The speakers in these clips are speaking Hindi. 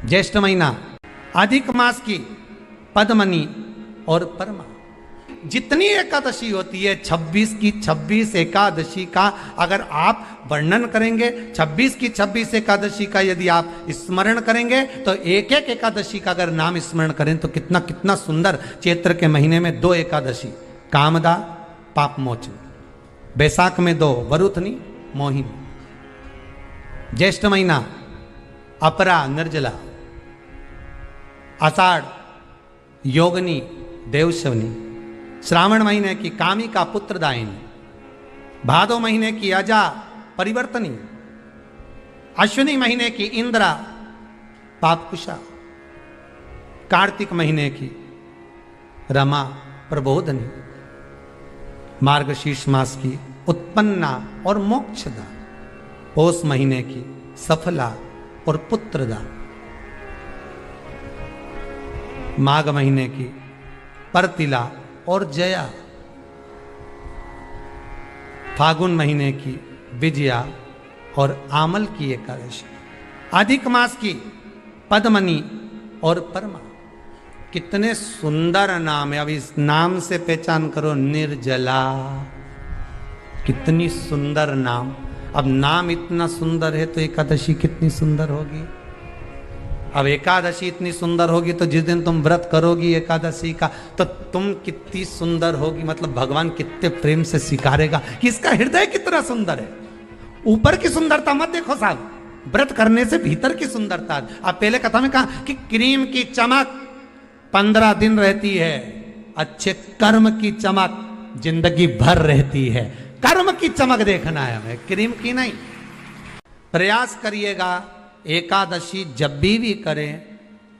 ज्येष्ठ महीना, अधिक मास की पद्मनी और परमा। जितनी एकादशी होती है 26 की 26 एकादशी का अगर आप वर्णन करेंगे, 26 की 26 एकादशी का यदि आप स्मरण करेंगे तो एक एक एकादशी का अगर नाम स्मरण करें तो कितना कितना सुंदर। चैत्र के महीने में 2 एकादशी, कामदा पाप मोचन, बैसाख में 2 वरुथनी मोहिनी, ज्येष्ठ महीना अपरा निर्जला, आषाढ़ योगनी देवशवनी, श्रावण महीने की कामिका पुत्रदायिनी, भादो महीने की अजा परिवर्तनी, अश्विनी महीने की इंद्रा पापकुशा, कार्तिक महीने की रमा प्रबोधनी, मार्गशीर्ष मास की उत्पन्ना और मोक्षदा, पौष महीने की सफला और पुत्रदा, माघ महीने की परतिला और जया, फागुन महीने की विजया और आमल की एकादशी, अधिक मास की पद्मनी और परमा। कितने सुंदर नाम है। अब इस नाम से पहचान करो, निर्जला, कितनी सुंदर नाम। अब नाम इतना सुंदर है तो एकादशी कितनी सुंदर होगी। अब एकादशी इतनी सुंदर होगी तो जिस दिन तुम व्रत करोगी एकादशी का तो तुम कितनी सुंदर होगी। मतलब भगवान कितने प्रेम से स्वीकारेगा कि इसका हृदय कितना सुंदर है। ऊपर की सुंदरता मत देखो साहब, व्रत करने से भीतर की सुंदरता। आप पहले कथा में कहा कि क्रीम की चमक 15 दिन रहती है, अच्छे कर्म की चमक जिंदगी भर रहती है। कर्म की चमक देखना है हमें, क्रीम की नहीं। प्रयास करिएगा एकादशी जब भी करें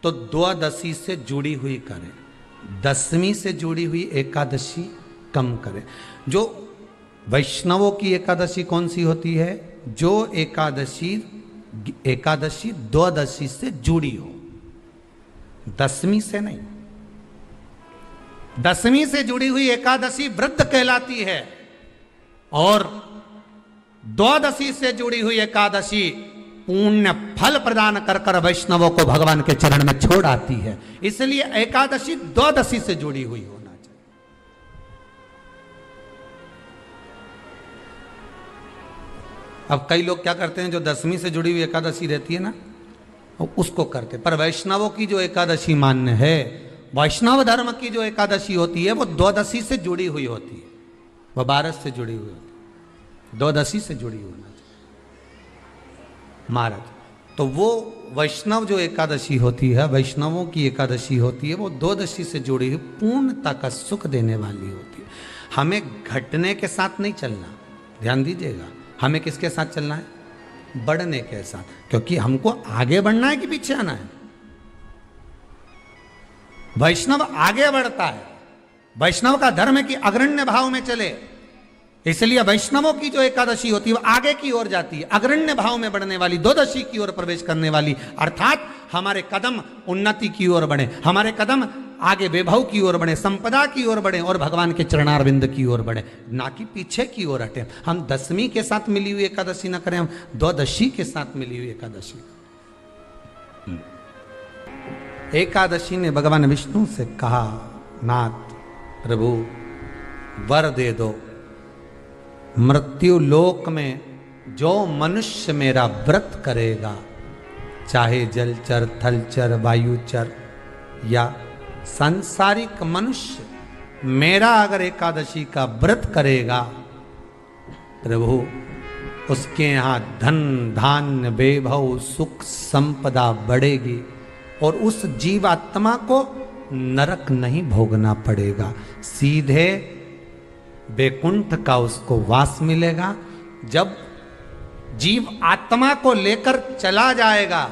तो द्वादशी से जुड़ी हुई करें, दशमी से जुड़ी हुई एकादशी कम करें। जो वैष्णवों की एकादशी कौन सी होती है? जो एकादशी द्वादशी से जुड़ी हो, दशमी से नहीं। दशमी से जुड़ी हुई एकादशी वृद्ध कहलाती है और द्वादशी से जुड़ी हुई एकादशी पुण्य फल प्रदान कर कर वैष्णवों को भगवान के चरण में छोड़ आती है। इसलिए एकादशी द्वादशी से जुड़ी हुई होना चाहिए। अब कई लोग क्या करते हैं, जो दशमी से जुड़ी हुई एकादशी रहती है ना, उसको करते। पर वैष्णवों की जो एकादशी मान्य है, वैष्णव धर्म की जो एकादशी होती है वो द्वादशी से जुड़ी हुई होती है, वह 12 से जुड़ी हुई होती है, द्वादशी से जुड़ी होना चाहिए महाराज। तो वो वैष्णव जो एकादशी होती है, वैष्णवों की एकादशी होती है, वो द्वादशी से जुड़ी हुई पूर्णता का सुख देने वाली होती है। हमें घटने के साथ नहीं चलना, ध्यान दीजिएगा। हमें किसके साथ चलना है? बढ़ने के साथ, क्योंकि हमको आगे बढ़ना है कि पीछे आना है। वैष्णव आगे बढ़ता है, वैष्णव का धर्म है कि अग्रण्य भाव में चले। इसलिए वैष्णवों की जो एकादशी होती है वो आगे की ओर जाती है, अग्रण्य भाव में बढ़ने वाली, द्वादशी की ओर प्रवेश करने वाली। अर्थात हमारे कदम उन्नति की ओर बढ़े, हमारे कदम आगे वैभव की ओर बढ़े, संपदा की ओर बढ़े और भगवान के चरणारविंद की ओर बढ़े, ना कि पीछे की ओर हटे। हम दशमी के साथ मिली हुई एकादशी ना करें, हम द्वादशी के साथ मिली हुई एकादशी। एकादशी ने भगवान विष्णु से कहा, नाथ प्रभु वर दे दो, मृत्यु लोक में जो मनुष्य मेरा व्रत करेगा, चाहे जलचर, थलचर, वायुचर या सांसारिक मनुष्य, मेरा अगर एकादशी का व्रत करेगा, प्रभु उसके यहाँ धन धान्य वैभव सुख संपदा बढ़ेगी और उस जीवात्मा को नरक नहीं भोगना पड़ेगा, सीधे वैकुंठ का उसको वास मिलेगा। जब जीव आत्मा को लेकर चला जाएगा,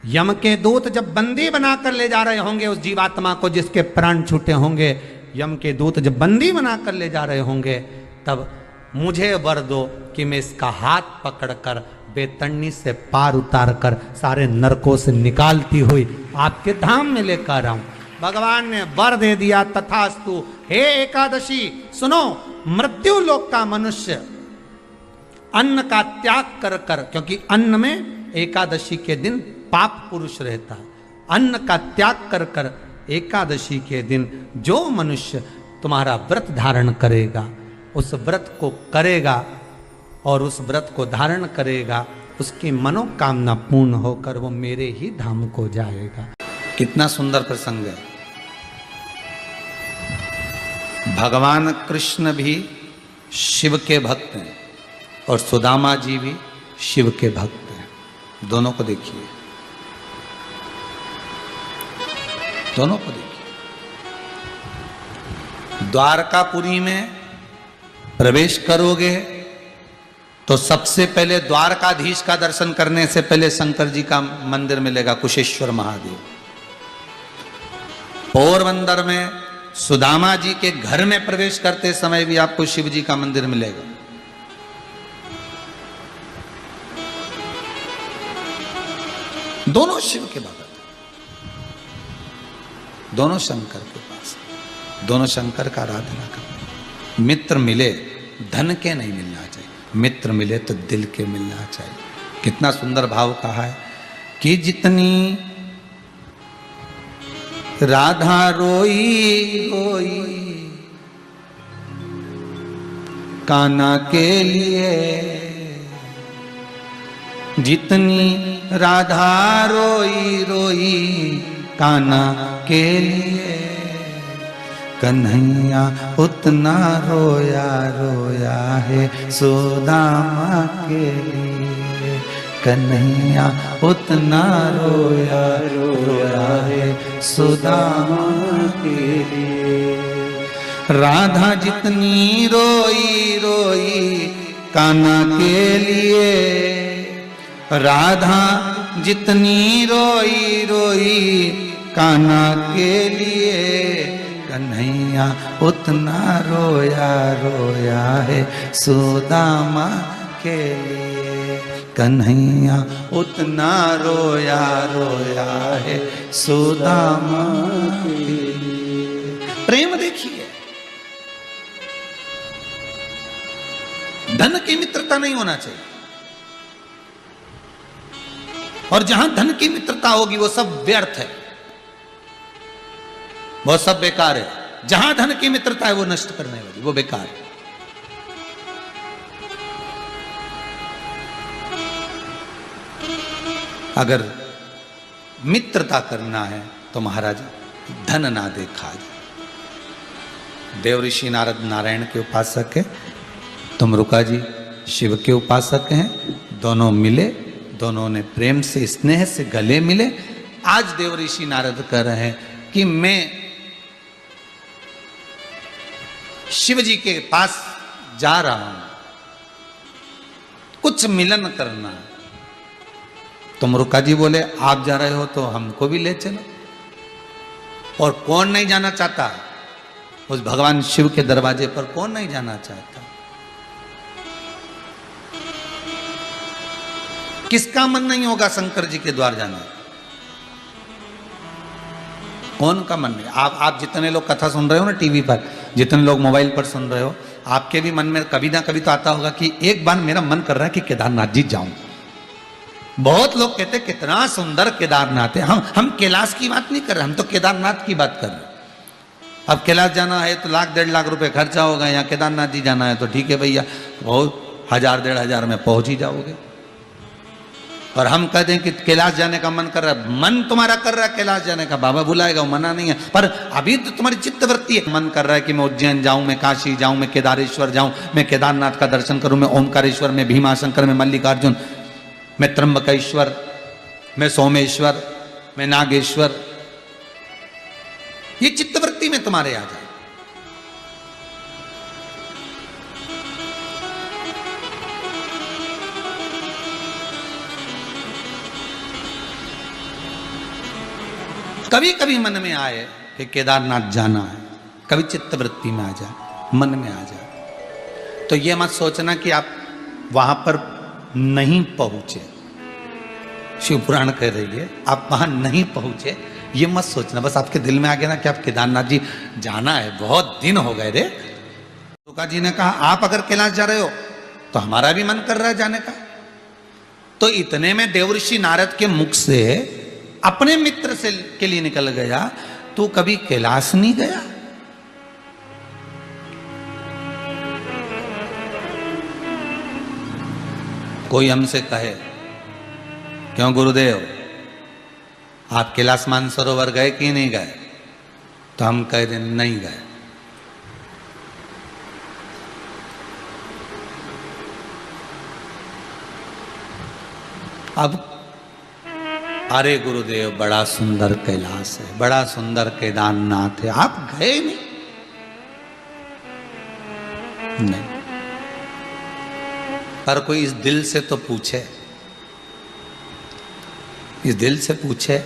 यम के दूत जब बंदी बनाकर ले जा रहे होंगे उस जीवात्मा को, जिसके प्राण छूटे होंगे, यम के दूत जब बंदी बनाकर ले जा रहे होंगे, तब मुझे वर दो कि मैं इसका हाथ पकड़कर बेतन्नी से पार उतार कर सारे नरकों से निकालती हुई आपके धाम में लेकर आऊं। भगवान ने वर दे दिया, तथास्तु। हे एकादशी सुनो, मृत्यु लोक का मनुष्य अन्न का त्याग कर कर, क्योंकि अन्न में एकादशी के दिन पाप पुरुष रहता है। अन्न का त्याग कर कर एकादशी के दिन जो मनुष्य तुम्हारा व्रत धारण करेगा, उस व्रत को करेगा और उस व्रत को धारण करेगा, उसकी मनोकामना पूर्ण होकर वो मेरे ही धाम को जाएगा। कितना सुंदर प्रसंग है। भगवान कृष्ण भी शिव के भक्त हैं और सुदामा जी भी शिव के भक्त हैं। दोनों को देखिए, दोनों को देखिए। द्वारकापुरी में प्रवेश करोगे तो सबसे पहले द्वारकाधीश का दर्शन करने से पहले शंकर जी का मंदिर मिलेगा, कुशेश्वर महादेव। पोरबंदर में सुदामा जी के घर में प्रवेश करते समय भी आपको शिव जी का मंदिर मिलेगा। दोनों शिव के भक्त, दोनों शंकर के पास, दोनों शंकर का आराधना करते। मित्र मिले धन के नहीं मिलना चाहिए, मित्र मिले तो दिल के मिलना चाहिए। कितना सुंदर भाव कहा है कि जितनी राधा रोई रोई कान्हा के लिए, जितनी राधा रोई रोई कान्हा के लिए, कन्हैया उतना रोया रोया है सुदामा के लिए, कन्हैया उतना रोया रोया है सुदामा के लिए। राधा जितनी रोई रोई कान्हा के लिए, राधा जितनी रोई रोई कान्हा के लिए, कन्हैया उतना रोया रोया है सुदामा के लिए, कन्हैया उतना रोया रोया है सुदामा के लिए। प्रेम देखिए, धन की मित्रता नहीं होना चाहिए, और जहां धन की मित्रता होगी वो सब व्यर्थ है, वो सब बेकार है। जहां धन की मित्रता है वो नष्ट करने वाली, वो बेकार है। अगर मित्रता करना है तो महाराज धन ना देखा जाए। देव ऋषि नारद नारायण के उपासक है, तुमरुका जी शिव के उपासक हैं। दोनों मिले, दोनों ने प्रेम से स्नेह से गले मिले। आज देव ऋषि नारद कह रहे हैं कि मैं शिव जी के पास जा रहा हूं, कुछ मिलन करना। तुमरुका जी बोले आप जा रहे हो तो हमको भी ले चलो। और कौन नहीं जाना चाहता उस भगवान शिव के दरवाजे पर, कौन नहीं जाना चाहता? किसका मन नहीं होगा शंकर जी के द्वार जाने? कौन का मन नहीं? आप जितने लोग कथा सुन रहे हो ना टीवी पर, जितने लोग मोबाइल पर सुन रहे हो, आपके भी मन में कभी ना कभी तो आता होगा कि एक बार मेरा मन कर रहा है कि केदारनाथ जी जाऊं। बहुत लोग कहते हैं कितना सुंदर केदारनाथ है। हम कैलाश की बात नहीं कर रहे, हम तो केदारनाथ की बात कर रहे हैं। अब कैलाश जाना है तो 1,00,000-1,50,000 रुपए खर्चा होगा, यहाँ केदारनाथ जी जाना है तो ठीक है भैया, बहुत 1,000-1,500 में पहुंच ही जाओगे। और हम कहते हैं कि कैलाश जाने का मन कर रहा है, मन तुम्हारा कर रहा है कैलाश जाने का, बाबा बुलाएगा, वो मना नहीं है, पर अभी तो तुम्हारी चित्तवृत्ति है, मन कर रहा है कि मैं उज्जैन जाऊं, मैं काशी जाऊं, मैं केदारेश्वर जाऊं, मैं केदारनाथ का दर्शन करूं, मैं ओमकारेश्वर, मैं भीमाशंकर, मैं मल्लिकार्जुन, मैं त्र्यंबकेश्वर, मैं सोमेश्वर, मैं नागेश्वर। ये चित्तवृत्ति में तुम्हारे आ जाए। कभी कभी मन में आए कि केदारनाथ जाना है, कभी चित्तवृत्ति में आ जाए, मन में आ जाए, तो ये मत सोचना कि आप वहां पर नहीं पहुंचे। शिव पुराण कह रही है आप वहां नहीं पहुंचे, ये मत सोचना। बस आपके दिल में आ गया ना कि आप केदारनाथ जी जाना है, बहुत दिन हो गए रे। तुका जी ने कहा आप अगर कैलाश जा रहे हो तो हमारा भी मन कर रहा है जाने का, तो इतने में देवर्षि नारद के मुख से अपने मित्र से के लिए निकल गया, तू कभी कैलाश नहीं गया? कोई हमसे कहे, क्यों गुरुदेव आप कैलाश मानसरोवर गए कि नहीं गए? तो हम कह रहे नहीं गए। अब अरे गुरुदेव बड़ा सुंदर कैलाश है, बड़ा सुंदर केदारनाथ है, आप गए नहीं? नहीं। पर कोई इस दिल से तो पूछे, इस दिल से पूछे,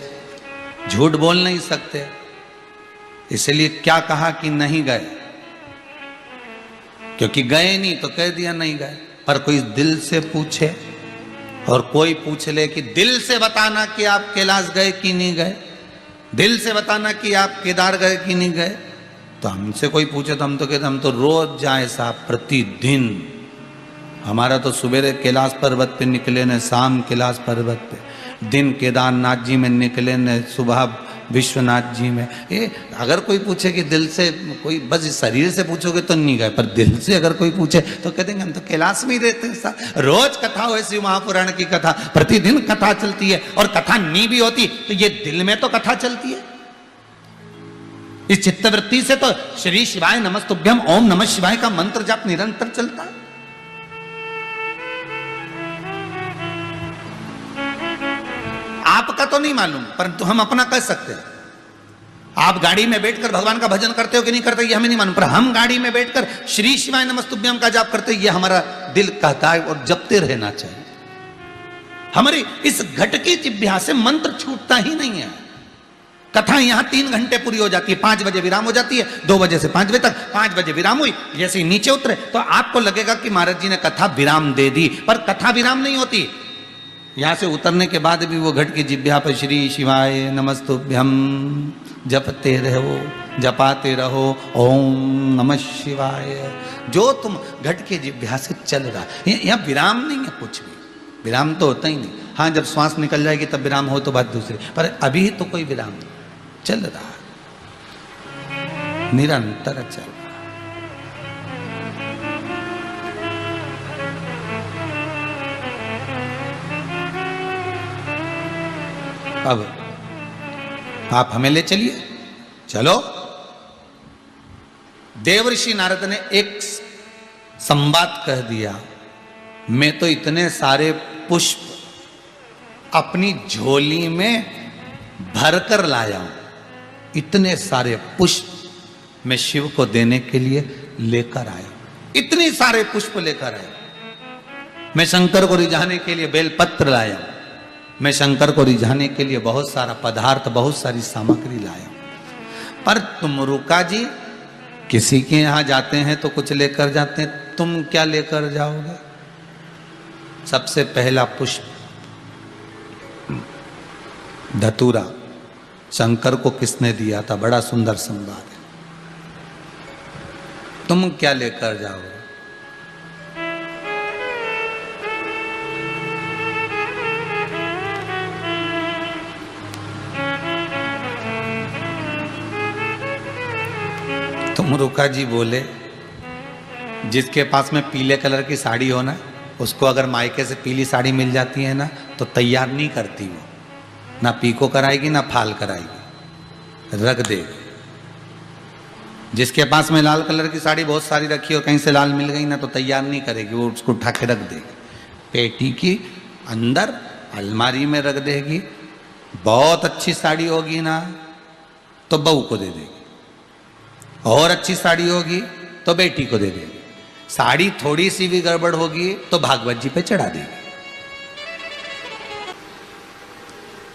झूठ बोल नहीं सकते, इसलिए क्या कहा कि नहीं गए, क्योंकि गए नहीं तो कह दिया नहीं गए। पर कोई दिल से पूछे और कोई पूछ ले कि दिल से बताना कि आप कैलाश गए कि नहीं गए, दिल से बताना कि आप केदार गए कि नहीं गए, तो हमसे कोई पूछे तो हम तो कहते हम तो रोज जाए साहब, प्रतिदिन। हमारा तो सुबह कैलाश पर्वत पे निकले ने, शाम कैलाश पर्वत पे, दिन केदारनाथ जी में निकले ने, सुबह विश्वनाथ जी में। ये अगर कोई पूछे कि दिल से, कोई बस शरीर से पूछोगे तो नहीं गए, पर दिल से अगर कोई पूछे तो कह देंगे हम तो कैलाश में ही रहते हैं। रोज कथा हो, शिव महापुराण की कथा, प्रतिदिन कथा चलती है, और कथा नहीं भी होती तो ये दिल में तो कथा चलती है। इस चित्तवृत्ति से तो श्री शिवाय नमस्तुभ्यम ओम नमः शिवाय का मंत्र जाप निरंतर चलता है। आपका तो नहीं मालूम, परंतु हम अपना कह सकते हैं। आप गाड़ी में बैठकर भगवान का भजन करते हो कि नहीं करते ये हमें नहीं मालूम, पर हम गाड़ी में बैठकर श्री शिवाय नमस्तुभ्यम का जाप करते, ये हमारा दिल कहता है और जपते रहना चाहिए। हमारी इस घट की जिह्वा से मंत्र छूटता ही नहीं है। कथा यहां 3 घंटे पूरी हो जाती है, 5 बजे विराम हो जाती है, 2 बजे से 5 बजे तक, 5 बजे विराम हुई, जैसे ही नीचे उतरे तो आपको लगेगा कि महाराज जी ने कथा विराम दे दी, पर कथा विराम नहीं होती। यहां से उतरने के बाद भी वो घट की जिह्वा पर श्री शिवाय नमस्तुभ्यम जपते रहो, जपाते रहो, ओम नमः शिवाय, जो तुम घट की जिह्वा से चल रहा है। यहाँ विराम नहीं है, कुछ भी विराम तो होता ही नहीं। हाँ, जब श्वास निकल जाएगी तब विराम हो तो बात दूसरी, पर अभी तो कोई विराम नहीं, चल रहा है, निरंतर चल रहा। अब आप हमें ले चलिए, चलो। देवर्षि नारद ने एक संवाद कह दिया, मैं तो इतने सारे पुष्प अपनी झोली में भरकर लाया हूं, इतने सारे पुष्प मैं शिव को देने के लिए लेकर आया, इतने सारे पुष्प लेकर आया। मैं शंकर को रिझाने के लिए बेलपत्र लाया, मैं शंकर को रिझाने के लिए बहुत सारा पदार्थ, बहुत सारी सामग्री लाया। पर तुम रुका जी, किसी के यहां जाते हैं तो कुछ लेकर जाते हैं, तुम क्या लेकर जाओगे? सबसे पहला पुष्प धतूरा शंकर को किसने दिया था? बड़ा सुंदर संवाद है। तुम क्या लेकर जाओगे? तुम रुका जी बोले, जिसके पास में पीले कलर की साड़ी हो ना, उसको अगर मायके से पीली साड़ी मिल जाती है ना तो तैयार नहीं करती, वो ना पीको कराएगी ना फाल कराएगी, रख देगी। जिसके पास में लाल कलर की साड़ी बहुत सारी रखी और कहीं से लाल मिल गई ना तो तैयार नहीं करेगी, वो उसको उठा के रख देगी, पेटी की अंदर अलमारी में रख देगी। बहुत अच्छी साड़ी होगी ना तो बहू को दे देगी, और अच्छी साड़ी होगी तो बेटी को दे देगी, साड़ी थोड़ी सी भी गड़बड़ होगी तो भागवत जी पे चढ़ा देगी।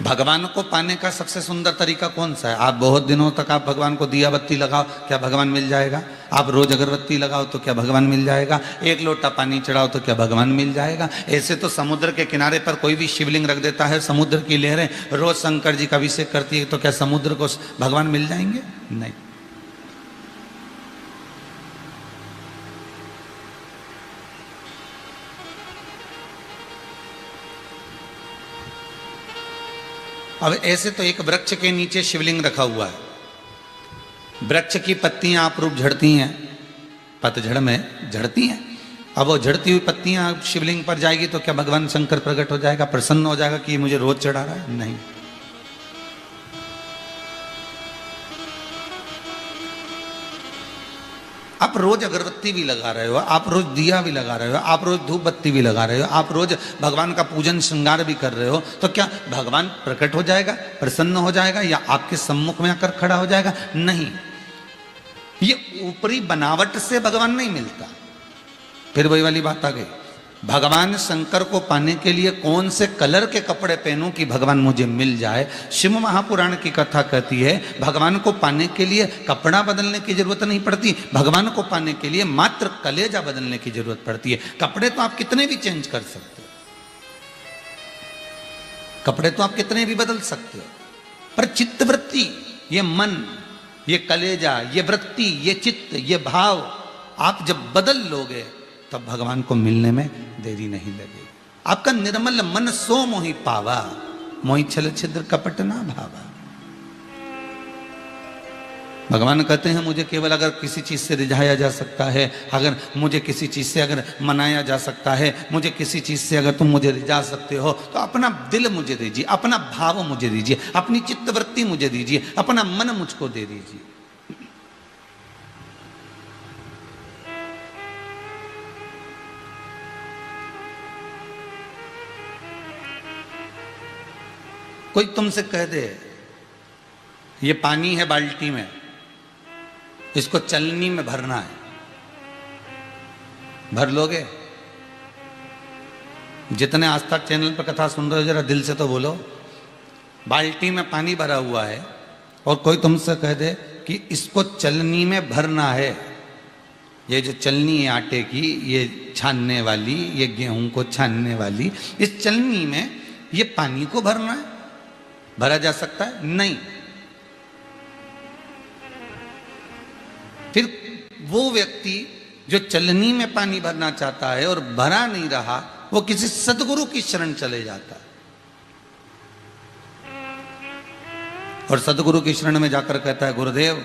भगवान को पाने का सबसे सुंदर तरीका कौन सा है? आप बहुत दिनों तक आप भगवान को दिया बत्ती लगाओ, क्या भगवान मिल जाएगा? आप रोज अगरबत्ती लगाओ तो क्या भगवान मिल जाएगा? एक लोटा पानी चढ़ाओ तो क्या भगवान मिल जाएगा? ऐसे तो समुद्र के किनारे पर कोई भी शिवलिंग रख देता है, समुद्र की लहरें रोज शंकर जी का अभिषेक करती है, तो क्या समुद्र को भगवान मिल जाएंगे? नहीं। अब ऐसे तो एक वृक्ष के नीचे शिवलिंग रखा हुआ है, वृक्ष की पत्तियां आपरूप झड़ती हैं, पतझड़ में झड़ती हैं। अब वो झड़ती हुई पत्तियां शिवलिंग पर जाएगी तो क्या भगवान शंकर प्रकट हो जाएगा, प्रसन्न हो जाएगा कि ये मुझे रोज चढ़ा रहा है? नहीं। आप रोज अगरबत्ती भी लगा रहे हो, आप रोज दिया भी लगा रहे हो, आप रोज धूप बत्ती भी लगा रहे हो, आप रोज भगवान का पूजन श्रृंगार भी कर रहे हो, तो क्या भगवान प्रकट हो जाएगा, प्रसन्न हो जाएगा, या आपके सम्मुख में आकर खड़ा हो जाएगा? नहीं। ये ऊपरी बनावट से भगवान नहीं मिलता। फिर वही वाली बात आ गई, भगवान शंकर को पाने के लिए कौन से कलर के कपड़े पहनूं कि भगवान मुझे मिल जाए? शिव महापुराण की कथा कहती है भगवान को पाने के लिए कपड़ा बदलने की जरूरत नहीं पड़ती, भगवान को पाने के लिए मात्र कलेजा बदलने की जरूरत पड़ती है। कपड़े तो आप कितने भी चेंज कर सकते हो, कपड़े तो आप कितने भी बदल सकते हो, पर चित्त वृत्ति, ये मन, ये कलेजा, ये वृत्ति, ये चित्त, ये भाव आप जब बदल लोगे तब भगवान को मिलने में देरी नहीं लगेगी। आपका निर्मल मन सो मोहि पावा, मोहि छल छिद्र कपट ना भावा। भगवान कहते हैं मुझे केवल अगर किसी चीज से रिझाया जा सकता है, अगर मुझे किसी चीज से अगर मनाया जा सकता है, मुझे किसी चीज से अगर तुम मुझे रिझा सकते हो तो अपना दिल मुझे दीजिए, अपना भाव मुझे दीजिए, अपनी चित्तवृत्ति मुझे दीजिए, अपना मन मुझको दे दीजिए। कोई तुमसे कह दे ये पानी है बाल्टी में, इसको चलनी में भरना है, भर लोगे? जितने आस्था चैनल पर कथा सुन रहे हो जरा दिल से तो बोलो, बाल्टी में पानी भरा हुआ है और कोई तुमसे कह दे कि इसको चलनी में भरना है, ये जो चलनी है आटे की, ये छानने वाली, ये गेहूं को छानने वाली, इस चलनी में ये पानी को भरना है, भरा जा सकता है? नहीं। फिर वो व्यक्ति जो चलनी में पानी भरना चाहता है और भरा नहीं रहा, वो किसी सदगुरु की शरण चले जाता है और सदगुरु की शरण में जाकर कहता है गुरुदेव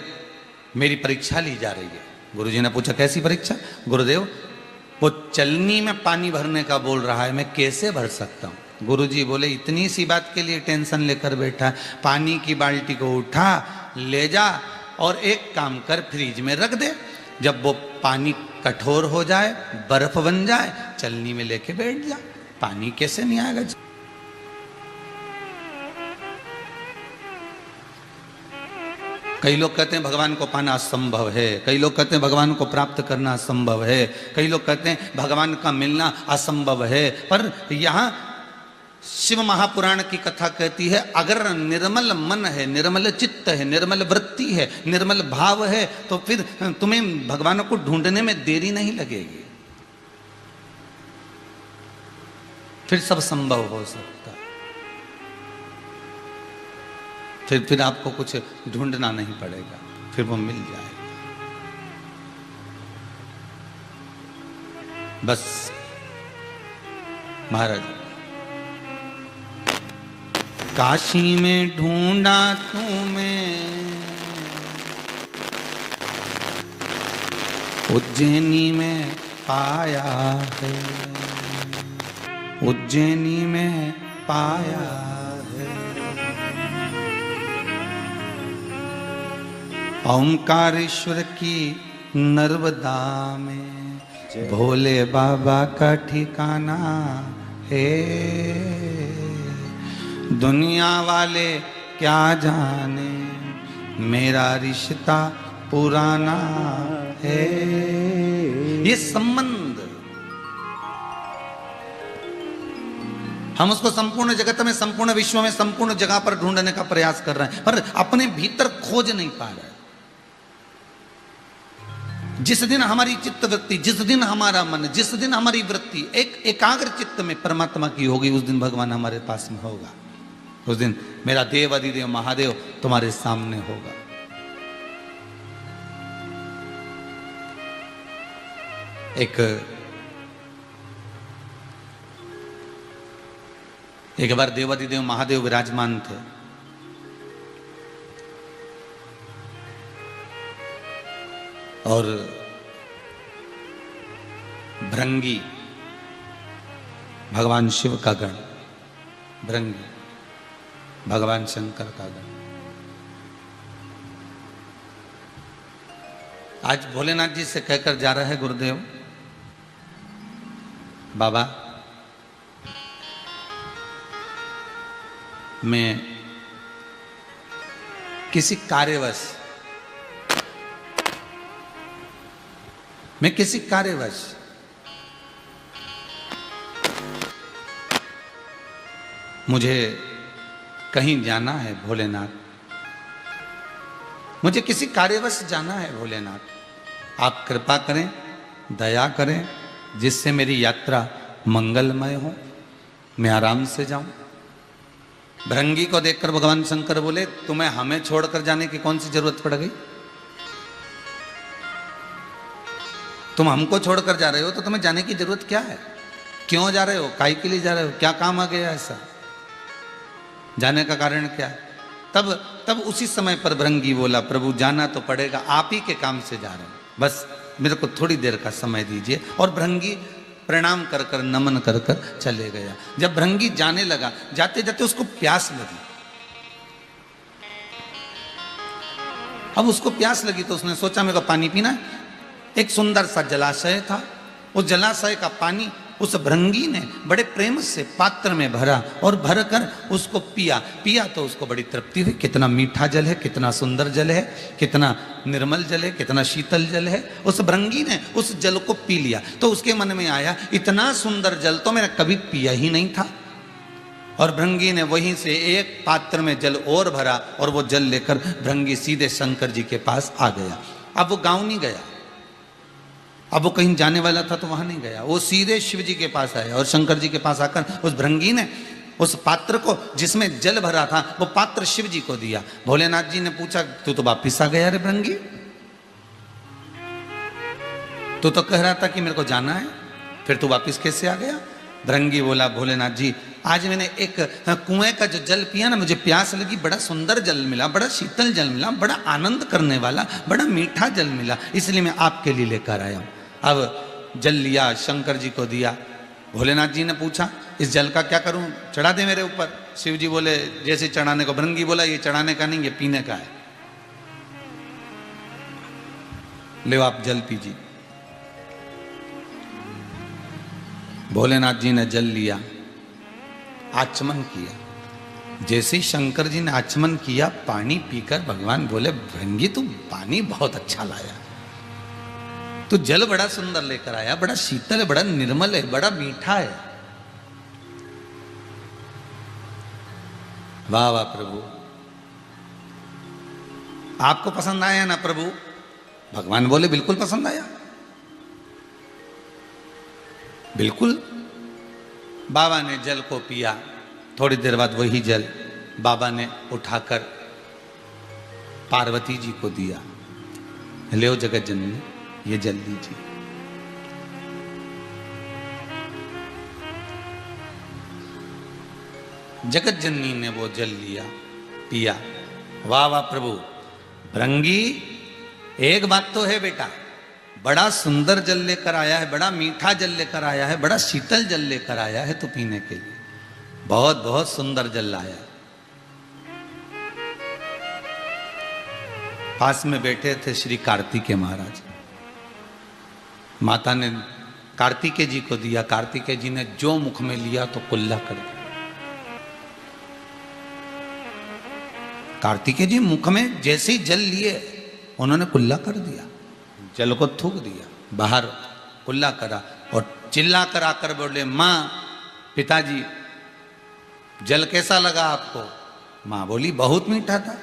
मेरी परीक्षा ली जा रही है। गुरुजी ने पूछा कैसी परीक्षा? गुरुदेव वो चलनी में पानी भरने का बोल रहा है, मैं कैसे भर सकता हूं? गुरुजी बोले इतनी सी बात के लिए टेंशन लेकर बैठा, पानी की बाल्टी को उठा ले जा और एक काम कर फ्रिज में रख दे, जब वो पानी कठोर हो जाए, बर्फ बन जाए, चलनी में लेके बैठ जा। पानी कैसे नहीं आएगा? कई लोग कहते हैं भगवान को पाना असंभव है, कई लोग कहते हैं भगवान को प्राप्त करना असंभव है, कई लोग कहते हैं भगवान का मिलना असंभव है, पर यहाँ शिव महापुराण की कथा कहती है अगर निर्मल मन है, निर्मल चित्त है, निर्मल वृत्ति है, निर्मल भाव है, तो फिर तुम्हें भगवान को ढूंढने में देरी नहीं लगेगी, फिर सब संभव हो सकता है, फिर आपको कुछ ढूंढना नहीं पड़ेगा, फिर वो मिल जाएगा। बस महाराज काशी में ढूंढा तुम्हें, उज्जैनी में पाया है, उज्जैनी में पाया है। ओंकारेश्वर की नर्मदा में भोले बाबा का ठिकाना है। दुनिया वाले क्या जाने मेरा रिश्ता पुराना है। ये संबंध हम उसको संपूर्ण जगत में, संपूर्ण विश्व में, संपूर्ण जगह पर ढूंढने का प्रयास कर रहे हैं, पर अपने भीतर खोज नहीं पा रहे। जिस दिन हमारी चित्त वृत्ति, जिस दिन हमारा मन, जिस दिन हमारी वृत्ति एक एकाग्र चित्त में परमात्मा की होगी, उस दिन भगवान हमारे पास में होगा। उस दिन मेरा देव अधिदेव महादेव तुम्हारे सामने होगा। एक बार देव अधिदेव महादेव विराजमान थे और भृंगी भगवान शिव का गण, भृंगी भगवान शंकर का गण। आज भोलेनाथ जी से कहकर जा रहा है गुरुदेव, बाबा मैं किसी कार्यवश मुझे कहीं जाना है भोलेनाथ, मुझे किसी कार्यवश जाना है भोलेनाथ, आप कृपा करें, दया करें, जिससे मेरी यात्रा मंगलमय हो, मैं आराम से जाऊं। भृंगी को देखकर भगवान शंकर बोले, तुम्हें हमें छोड़कर जाने की कौन सी जरूरत पड़ गई? तुम हमको छोड़कर जा रहे हो तो तुम्हें जाने की जरूरत क्या है? क्यों जा रहे हो? काहे के लिए जा रहे हो? क्या काम आ गया ऐसा? जाने का कारण क्या है? तब उसी समय पर भृंगी बोला, प्रभु जाना तो पड़ेगा, आप ही के काम से जा रहे हैं, बस मेरे को थोड़ी देर का समय दीजिए। और भृंगी प्रणाम कर कर नमन कर कर चले गया। जब भृंगी जाने लगा, जाते जाते उसको प्यास लगी। अब उसको प्यास लगी तो उसने सोचा मेरे को पानी पीना है। एक सुंदर सा जलाशय था, उस जलाशय का पानी उस भृंगी ने बड़े प्रेम से पात्र में भरा और भरकर उसको पिया तो उसको बड़ी तृप्ति हुई। कितना मीठा जल है, कितना सुंदर जल है, कितना निर्मल जल है, कितना शीतल जल है। उस भृंगी ने उस जल को पी लिया तो उसके मन में आया, इतना सुंदर जल तो मैंने कभी पिया ही नहीं था। और भृंगी ने वहीं से एक पात्र में जल और भरा और वो जल लेकर भृंगी सीधे शंकर जी के पास आ गया। अब वो गांव नहीं गया, अब वो कहीं जाने वाला था तो वहां नहीं गया, वो सीधे शिव जी के पास आया। और शंकर जी के पास आकर उस भृंगी ने उस पात्र को जिसमें जल भरा था वो पात्र शिव जी को दिया। भोलेनाथ जी ने पूछा, तू तो वापिस आ गया रे भृंगी, तू तो कह रहा था कि मेरे को जाना है, फिर तू वापिस कैसे आ गया? भृंगी बोला, भोलेनाथ जी आज मैंने एक कुएं का जो जल पिया ना, मुझे प्यास लगी, बड़ा सुंदर जल मिला, बड़ा शीतल जल मिला, बड़ा आनंद करने वाला, बड़ा मीठा जल मिला, इसलिए मैं आपके लिए लेकर आया हूं। अब जल लिया, शंकर जी को दिया। भोलेनाथ जी ने पूछा, इस जल का क्या करूं, चढ़ा दे मेरे ऊपर? शिव जी बोले, जैसे चढ़ाने को। भृंगी बोला, ये चढ़ाने का नहीं, ये पीने का है, ले आप जल पीजिए। भोलेनाथ जी ने जल लिया, आचमन किया। जैसे ही शंकर जी ने आचमन किया, पानी पीकर भगवान बोले, भृंगी तू पानी बहुत अच्छा लाया, तू जल बड़ा सुंदर लेकर आया, बड़ा शीतल है, बड़ा निर्मल है, बड़ा मीठा है। वाह वाह प्रभु, आपको पसंद आया ना प्रभु? भगवान बोले, बिल्कुल पसंद आया, बिल्कुल। बाबा ने जल को पिया, थोड़ी देर बाद वही जल बाबा ने उठाकर पार्वती जी को दिया, ले जगत जननी ये जल लीजिए। जगत जननी ने वो जल लिया, पिया। वाह वाह प्रभु, भृंगी एक बात तो है बेटा, बड़ा सुंदर जल लेकर आया है, बड़ा मीठा जल लेकर आया है, बड़ा शीतल जल लेकर आया है तो पीने के लिए, बहुत बहुत सुंदर जल लाया। पास में बैठे थे श्री कार्तिकेय महाराज, माता ने कार्तिकेय जी को दिया, कार्तिकेय जी ने जो मुख में लिया तो कुल्ला कर दिया। कार्तिकेय जी मुख में जैसे ही जल लिए उन्होंने कुल्ला कर दिया, जल को थूक दिया, बाहर कुल्ला करा और चिल्ला कर आकर बोले, माँ पिताजी जल कैसा लगा आपको? माँ बोली, बहुत मीठा था।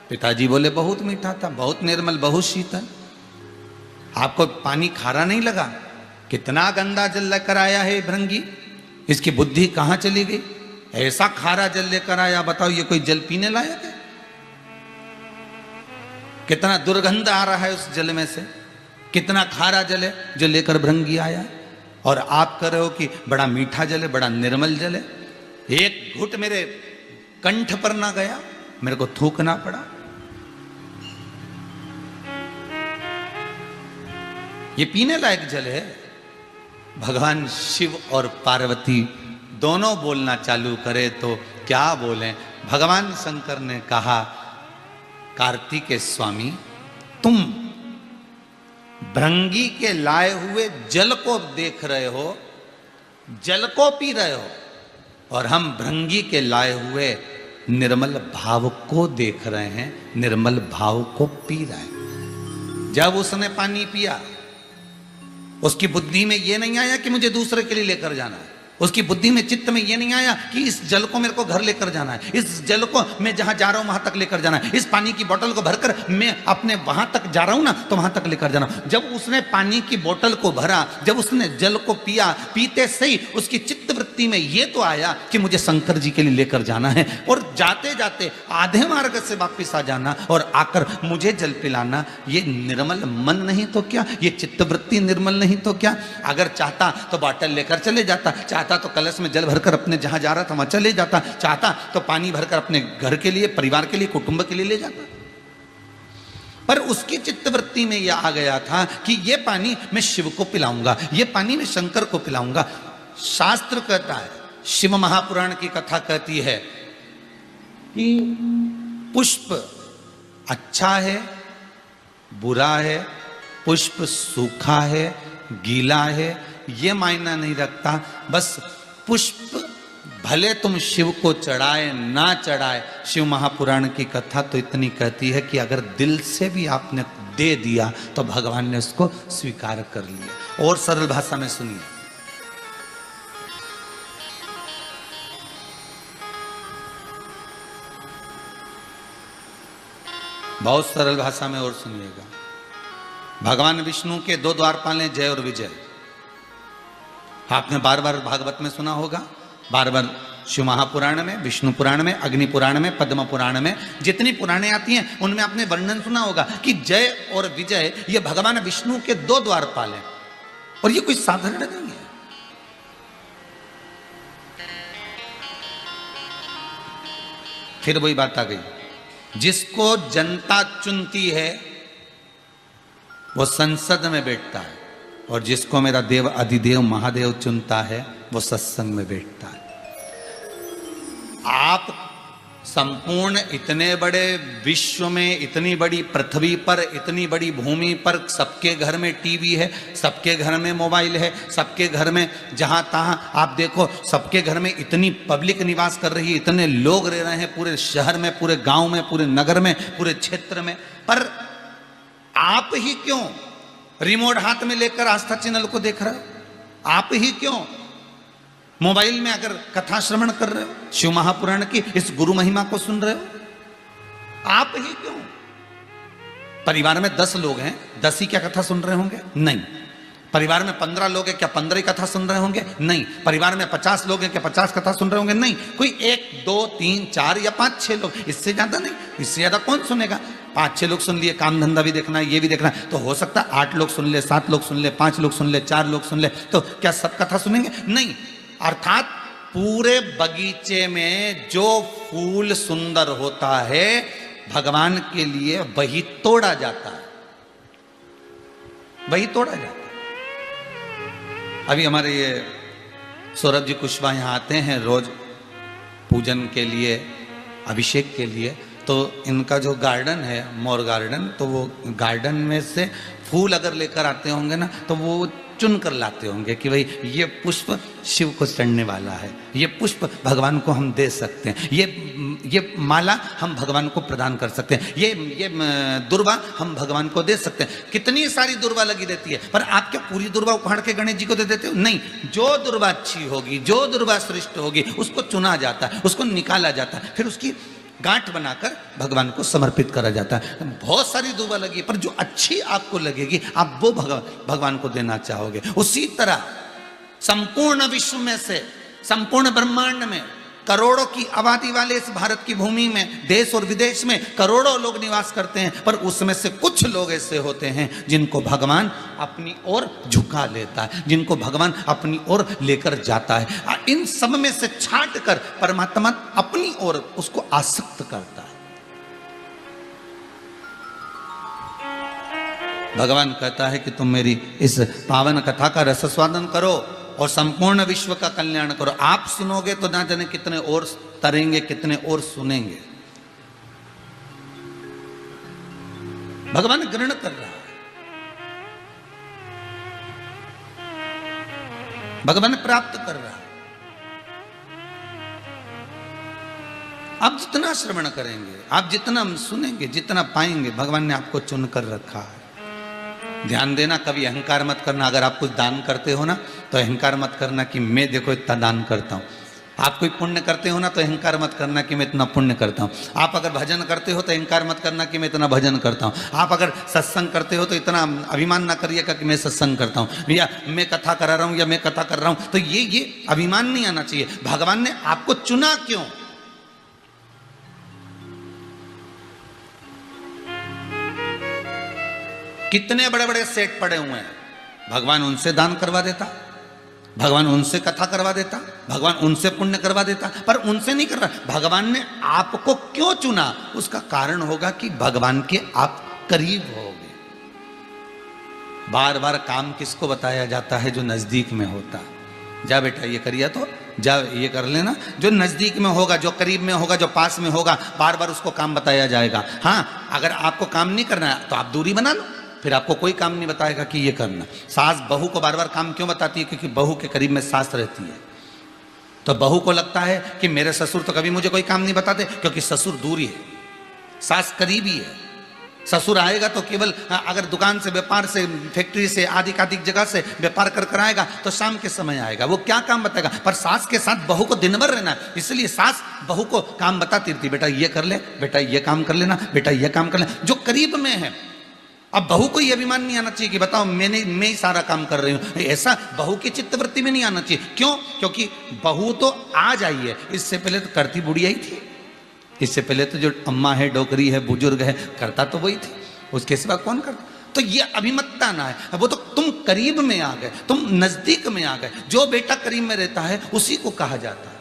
पिताजी बोले, बहुत मीठा था, बहुत निर्मल, बहुत शीतल। आपको पानी खारा नहीं लगा? कितना गंदा जल लेकर आया है भृंगी, इसकी बुद्धि कहाँ चली गई? ऐसा खारा जल लेकर आया, बताओ ये कोई जल पीने लायक है? कितना दुर्गंध आ रहा है उस जल में से, कितना खारा जल है जो लेकर भृंगी आया। और आप कह रहे हो कि बड़ा मीठा जल है, बड़ा निर्मल जल है। एक घुट मेरे कंठ पर ना गया, मेरे को थूकना पड़ा। ये पीने लायक जल है। भगवान शिव और पार्वती दोनों बोलना चालू करे तो क्या बोलें। भगवान शंकर ने कहा, कार्तिकेय स्वामी, तुम भृंगी के लाए हुए जल को देख रहे हो, जल को पी रहे हो, और हम भृंगी के लाए हुए निर्मल भाव को देख रहे हैं, निर्मल भाव को पी रहे हैं। जब उसने पानी पिया, उसकी बुद्धि में यह नहीं आया कि मुझे दूसरे के लिए लेकर जाना है। उसकी बुद्धि में, चित्त में यह नहीं आया कि इस जल को मेरे को घर लेकर जाना है, इस जल को मैं जहां जा रहा हूं वहां तक लेकर जाना है, इस पानी की बोतल को भरकर मैं अपने वहां तक जा रहा हूं ना, तो वहां तक लेकर जाना। जब उसने पानी की बोतल को भरा, जब उसने जल को पिया, पीते सही उसकी चित्त वृत्ति में यह तो आया कि मुझे शंकर जी के लिए लेकर जाना है, और जाते जाते आधे मार्ग से वापिस आ जाना और आकर मुझे जल पिलाना। ये निर्मल मन नहीं तो क्या, ये चित्त वृत्ति निर्मल नहीं तो क्या। अगर चाहता तो बोतल लेकर चले जाता, चाहता तो कलश में जल भरकर अपने जहां जा रहा था वहां चले जाता, चाहता तो पानी भरकर अपने घर के लिए, परिवार के लिए, कुटुंब के लिए ले जाता। पर उसकी चित्तवृत्ति में यह आ गया था कि यह पानी मैं शिव को पिलाऊंगा, यह पानी मैं शंकर को पिलाऊंगा। शास्त्र कहता है, शिव महापुराण की कथा कहती है कि पुष्प अच्छा है, बुरा है, पुष्प सूखा है, गीला है, ये मायना नहीं रखता। बस पुष्प भले तुम शिव को चढ़ाए ना चढ़ाए, शिव महापुराण की कथा तो इतनी कहती है कि अगर दिल से भी आपने दे दिया तो भगवान ने उसको स्वीकार कर लिया। और सरल भाषा में सुनिए, बहुत सरल भाषा में और सुनिएगा। भगवान विष्णु के दो द्वारपाल हैं, जय और विजय। आपने बार बार भागवत में सुना होगा, बार बार शिव महापुराण में, विष्णु पुराण में, अग्नि पुराण में, पद्म पुराण में, जितनी पुराणें आती हैं उनमें आपने वर्णन सुना होगा कि जय और विजय ये भगवान विष्णु के दो द्वारपाल हैं। और ये कोई साधारण नहीं है। फिर वही बात आ गई, जिसको जनता चुनती है वो संसद में बैठता है, और जिसको मेरा देव अधिदेव महादेव चुनता है वो सत्संग में बैठता है। आप संपूर्ण इतने बड़े विश्व में, इतनी बड़ी पृथ्वी पर, इतनी बड़ी भूमि पर सबके घर में टीवी है, सबके घर में मोबाइल है, सबके घर में जहां तहां आप देखो, सबके घर में इतनी पब्लिक निवास कर रही है, इतने लोग रह रहे हैं पूरे शहर में, पूरे गांव में, पूरे नगर में, पूरे क्षेत्र में। पर आप ही क्यों रिमोट हाथ में लेकर आस्था चैनल को देख रहे हो? आप ही क्यों मोबाइल में अगर कथा श्रवण कर रहे हो, शिव महापुराण की इस गुरु महिमा को सुन रहे हो? आप ही क्यों? परिवार में 10 लोग हैं, 10 ही क्या कथा सुन रहे होंगे? नहीं। परिवार में 15 लोग हैं, क्या 15 ही कथा सुन रहे होंगे? नहीं। परिवार में 50 लोग हैं, क्या 50 कथा सुन रहे होंगे? नहीं। कोई 1, 2, 3, 4 या 5, 6 लोग, इससे ज्यादा नहीं। इससे ज्यादा कौन सुनेगा? 5-6 लोग सुन लिए, काम धंधा भी देखना है, ये भी देखना है, तो हो सकता है 8 लोग सुन ले, 7 लोग सुन ले, 5 लोग सुन ले, 4 लोग सुन ले, तो क्या सब कथा सुनेंगे? नहीं। अर्थात पूरे बगीचे में जो फूल सुंदर होता है भगवान के लिए वही तोड़ा जाता है, वही तोड़ा जाता है। अभी हमारे ये सौरभ जी कुशवाहा यहाँ आते हैं रोज पूजन के लिए, अभिषेक के लिए, तो इनका जो गार्डन है, मोर गार्डन, तो वो गार्डन में से फूल अगर लेकर आते होंगे ना, तो वो चुन कर लाते होंगे कि भाई ये पुष्प शिव को चढ़ने वाला है, ये पुष्प भगवान को हम दे सकते हैं, ये माला हम भगवान को प्रदान कर सकते हैं, ये दुर्वा हम भगवान को दे सकते हैं। कितनी सारी दुर्वा लगी रहती है, पर आप क्या पूरी दुर्वा उखाड़ के गणेश जी को दे देते हो? नहीं। जो दुर्वा अच्छी होगी, जो दुर्वा श्रेष्ठ होगी, उसको चुना जाता है, उसको निकाला जाता है, फिर उसकी गांठ बनाकर भगवान को समर्पित करा जाता है। बहुत सारी दुर्वा लगी, पर जो अच्छी आपको लगेगी आप वो भगवान को देना चाहोगे। उसी तरह संपूर्ण विश्व में से, संपूर्ण ब्रह्मांड में करोड़ों की आबादी वाले इस भारत की भूमि में, देश और विदेश में करोड़ों लोग निवास करते हैं, पर उसमें से कुछ लोग ऐसे होते हैं जिनको भगवान अपनी ओर झुका लेता है, जिनको भगवान अपनी ओर लेकर जाता है। इन सब में से छांट कर परमात्मा अपनी ओर उसको आसक्त करता है। भगवान कहता है कि तुम मेरी इस पावन कथा का रसस्वादन करो और संपूर्ण विश्व का कल्याण करो। आप सुनोगे तो ना जाने कितने और तरेंगे, कितने और सुनेंगे। भगवान ग्रहण कर रहा है, भगवान प्राप्त कर रहा है। आप जितना श्रवण करेंगे, आप जितना सुनेंगे, जितना पाएंगे, भगवान ने आपको चुन कर रखा है। ध्यान देना, कभी अहंकार मत करना। अगर आप कुछ दान करते हो ना तो अहंकार मत करना कि मैं देखो इतना दान करता हूं। आप कोई पुण्य करते हो ना तो अहंकार मत करना कि मैं इतना पुण्य करता हूं। आप अगर भजन करते हो तो अहंकार मत करना कि मैं इतना भजन करता हूं। आप अगर सत्संग करते हो तो इतना अभिमान ना करिएगा कि मैं सत्संग करता हूं या मैं कथा करा रहा हूं या मैं कथा कर रहा हूं। तो ये अभिमान नहीं आना चाहिए। भगवान ने आपको चुना क्यों? कितने बड़े बड़े सेठ पड़े हुए हैं, भगवान उनसे दान करवा देता, भगवान उनसे कथा करवा देता, भगवान उनसे पुण्य करवा देता, पर उनसे नहीं कर रहा। भगवान ने आपको क्यों चुना? उसका कारण होगा कि भगवान के आप करीब होगे। बार बार काम किसको बताया जाता है? जो नजदीक में होता। जा बेटा ये करिए, तो जा ये कर लेना। जो नजदीक में होगा, जो करीब में होगा, जो पास में होगा, बार बार उसको काम बताया जाएगा। हाँ, अगर आपको काम नहीं करना है तो आप दूरी बना लो, फिर आपको कोई काम नहीं बताएगा कि ये करना। सास बहू को बार बार काम क्यों बताती है? क्योंकि बहू के करीब में सास रहती है। तो बहू को लगता है कि मेरे ससुर तो कभी मुझे कोई काम नहीं बताते, क्योंकि ससुर दूरी है, सास करीबी है। ससुर आएगा तो केवल अगर दुकान से, व्यापार से, फैक्ट्री से, आदि जगह से व्यापार कर आएगा तो शाम के समय आएगा, वो क्या काम बताएगा। पर सास के साथ बहू को दिन भर रहना है, इसलिए सास बहू को काम बताती रहती, बेटा ये कर ले, बेटा ये काम कर लेना, बेटा ये काम कर ले, जो करीब में है। अब बहू को ये अभिमान नहीं आना चाहिए कि बताओ मैं ही सारा काम कर रही हूं। ऐसा बहू की चित्तवृत्ति में नहीं आना चाहिए। क्यों? क्योंकि बहू तो आ जाई है, इससे पहले तो करती बुढ़िया ही थी। इससे पहले तो जो अम्मा है, डोकरी है, बुजुर्ग है, करता तो वही थी, उसके सिवा कौन करता? तो ये अभिमतता ना है। वो तो तुम करीब में आ गए, तुम नजदीक में आ गए। जो बेटा करीब में रहता है उसी को कहा जाता है।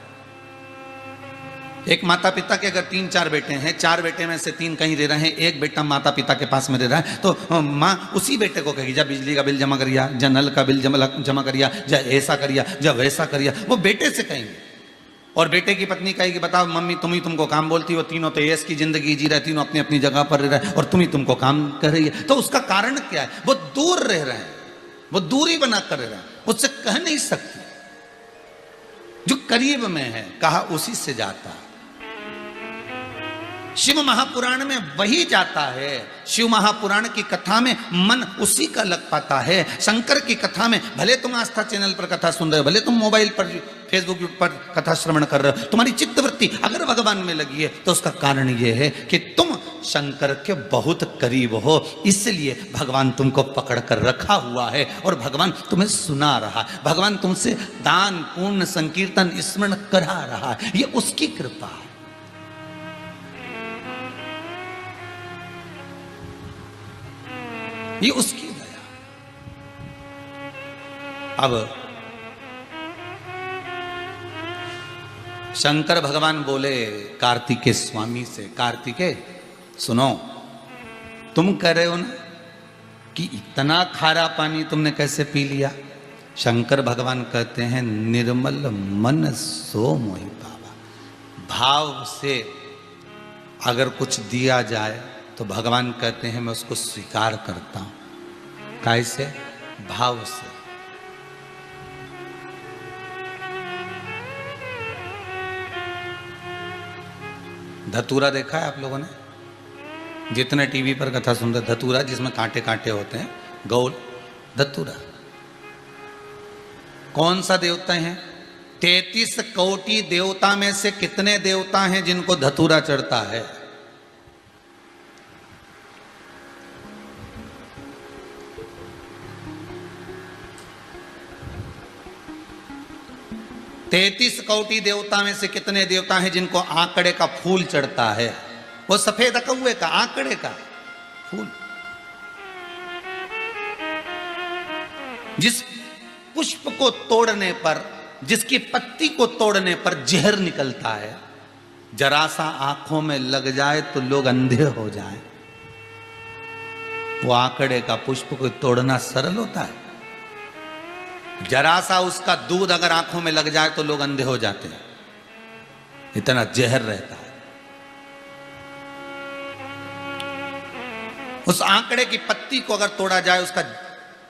एक माता पिता के अगर 3-4 बेटे हैं, 4 बेटे में से 3 कहीं रह रहे हैं, एक बेटा माता पिता के पास में रह रहा है, तो माँ उसी बेटे को कहेगी जा बिजली का बिल जमा करिया, जा नल का बिल जमा करिया, जा ऐसा करिया, जा वैसा करिया। वो बेटे से कहेंगे। और बेटे की पत्नी कहेगी बताओ मम्मी तुमको काम बोलती हो, तीनों तो ऐस की जिंदगी जी रहे, तीनों अपनी अपनी जगह पर रह रहे हैं और तुमको काम कर रही है। तो उसका कारण क्या है? वो दूर रह रहे हैं, वो दूरी बना कर रह रहे हैं, उससे कह नहीं सकती। जो करीब में है कहा उसी से जाता है। शिव महापुराण में वही जाता है। शिव महापुराण की कथा में मन उसी का लग पाता है। शंकर की कथा में भले तुम आस्था चैनल पर कथा सुन रहे हो, भले तुम मोबाइल पर, फेसबुक पर कथा श्रवण कर रहे हो, तुम्हारी चित्तवृत्ति अगर भगवान में लगी है तो उसका कारण यह है कि तुम शंकर के बहुत करीब हो, इसलिए भगवान तुमको पकड़ कर रखा हुआ है और भगवान तुम्हें सुना रहा है। भगवान तुमसे दान पुण्य संकीर्तन स्मरण करा रहा है। ये उसकी कृपा है। ये उसकी दया। अब शंकर भगवान बोले कार्तिकेय स्वामी से, कार्तिकेय सुनो, तुम कह रहे हो ना कि इतना खारा पानी तुमने कैसे पी लिया? शंकर भगवान कहते हैं निर्मल मन सो मोहि पावा। भाव से अगर कुछ दिया जाए तो भगवान कहते हैं मैं उसको स्वीकार करता हूं। कैसे? भाव से। धतूरा देखा है आप लोगों ने? जितने टीवी पर कथा सुनते, धतूरा जिसमें कांटे कांटे होते हैं, गौल धतूरा। कौन सा देवता है? 33 कोटि देवता में से कितने देवता हैं जिनको धतूरा चढ़ता है? 33 कोटि देवता में से कितने देवता हैं जिनको आंकड़े का फूल चढ़ता है? वो सफेद कौवे का, आंकड़े का फूल। जिस पुष्प को तोड़ने पर, जिसकी पत्ती को तोड़ने पर जहर निकलता है, जरा सा आंखों में लग जाए तो लोग अंधे हो जाएं। वो आंकड़े का पुष्प को तोड़ना सरल होता है? जरा सा उसका दूध अगर आंखों में लग जाए तो लोग अंधे हो जाते हैं, इतना जहर रहता है। उस आंकड़े की पत्ती को अगर तोड़ा जाए, उसका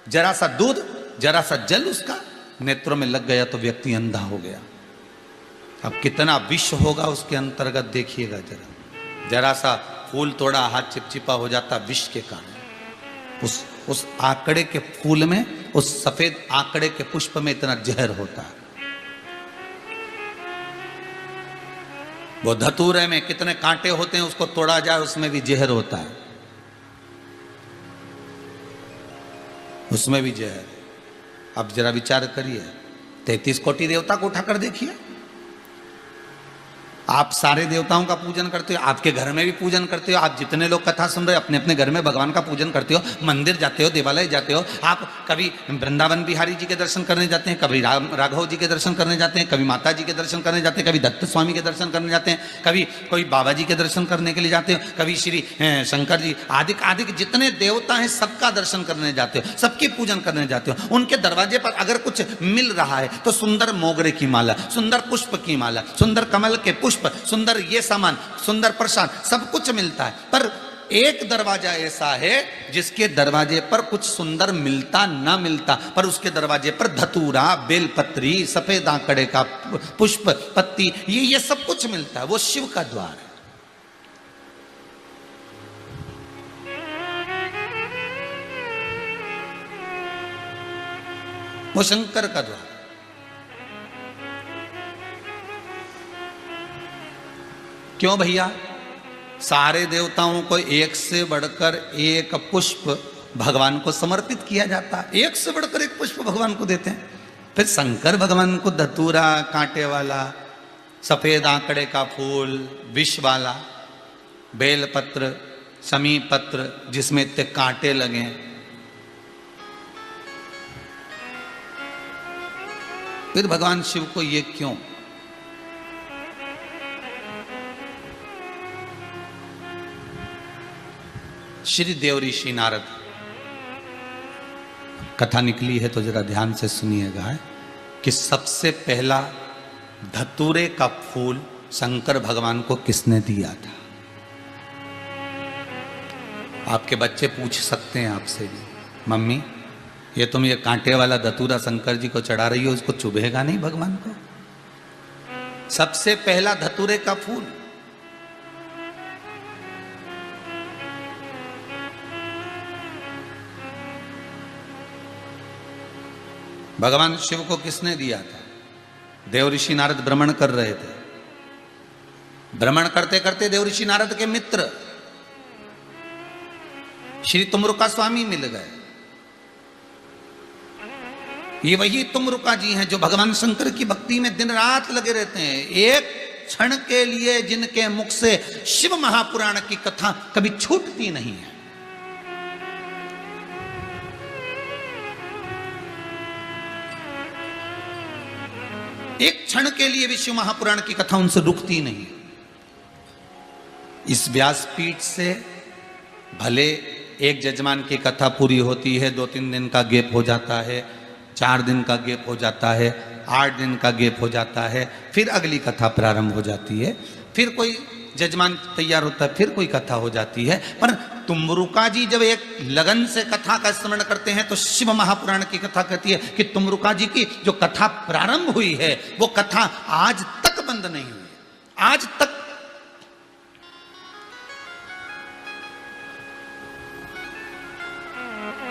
जरा सा दूध, जरा सा जल उसका नेत्रों में लग गया तो व्यक्ति अंधा हो गया। अब कितना विष होगा उसके अंतर्गत देखिएगा जरा। जरा सा फूल तोड़ा, हाथ चिपचिपा हो जाता विष के कारण। उस आंकड़े के फूल में, उस सफेद आंकड़े के पुष्प में इतना जहर होता है। वो धतूरे में कितने कांटे होते हैं, उसको तोड़ा जाए उसमें भी जहर होता है, उसमें भी जहर। अब जरा विचार करिए, 33 कोटि देवता को उठाकर देखिए। आप सारे देवताओं का पूजन करते हो, आपके घर में भी पूजन करते हो। आप जितने लोग कथा सुन रहे हो अपने अपने घर में भगवान का पूजन करते हो, मंदिर जाते हो, देवालय जाते हो। आप कभी वृंदावन बिहारी जी के दर्शन करने जाते हैं, कभी राघव जी के दर्शन करने जाते हैं, कभी माता जी के दर्शन करने जाते हैं, कभी दत्त स्वामी के दर्शन करने जाते हैं, कभी कोई बाबा जी के दर्शन करने के लिए जाते हो, कभी श्री शंकर जी, आदि आदि जितने देवता हैं सबका दर्शन करने जाते हो, सबकी पूजन करने जाते हो। उनके दरवाजे पर अगर कुछ मिल रहा है तो सुंदर मोगरे की माला, सुंदर पुष्प की माला, सुंदर कमल के पुष्प, सुंदर ये सामान, सुंदर प्रसाद, सब कुछ मिलता है। पर एक दरवाजा ऐसा है जिसके दरवाजे पर कुछ सुंदर मिलता ना मिलता, पर उसके दरवाजे पर धतूरा, बेलपत्री, सफेद आंकड़े का पुष्प, पत्ती, ये सब कुछ मिलता है। वो शिव का द्वार है। वो शंकर का द्वार। क्यों भैया? सारे देवताओं को एक से बढ़कर एक पुष्प भगवान को समर्पित किया जाता है, एक से बढ़कर एक पुष्प भगवान को देते हैं। फिर शंकर भगवान को धतूरा, कांटे वाला, सफेद आंकड़े का फूल, विष वाला, बेलपत्र, समी पत्र जिसमें इतने कांटे लगे, फिर भगवान शिव को ये क्यों? श्री देव ऋषि नारद, कथा निकली है तो जरा ध्यान से सुनिएगा कि सबसे पहला धतूरे का फूल शंकर भगवान को किसने दिया था। आपके बच्चे पूछ सकते हैं आपसे भी, मम्मी ये तुम ये कांटे वाला धतूरा शंकर जी को चढ़ा रही हो, उसको चुभेगा नहीं भगवान को? सबसे पहला धतूरे का फूल भगवान शिव को किसने दिया था? देव ऋषि नारद भ्रमण कर रहे थे। भ्रमण करते करते देव ऋषि नारद के मित्र श्री तुमरुका स्वामी मिल गए। ये वही तुमरुका जी हैं जो भगवान शंकर की भक्ति में दिन रात लगे रहते हैं। एक क्षण के लिए जिनके मुख से शिव महापुराण की कथा कभी छूटती नहीं है। एक क्षण के लिए भी शिव महापुराण की कथा उनसे रुकती नहीं। इस व्यासपीठ से भले एक जजमान की कथा पूरी होती है, 2-3 दिन का गैप हो जाता है, 4 दिन का गैप हो जाता है, 8 दिन का गैप हो जाता है, फिर अगली कथा प्रारंभ हो जाती है, फिर कोई जजमान तैयार होता है, फिर कोई कथा हो जाती है। पर तुमरुका जी जब एक लगन से कथा का स्मरण करते हैं तो शिव महापुराण की कथा कहती है कि तुमरुका जी की जो कथा प्रारंभ हुई है वो कथा आज तक बंद नहीं हुई। आज तक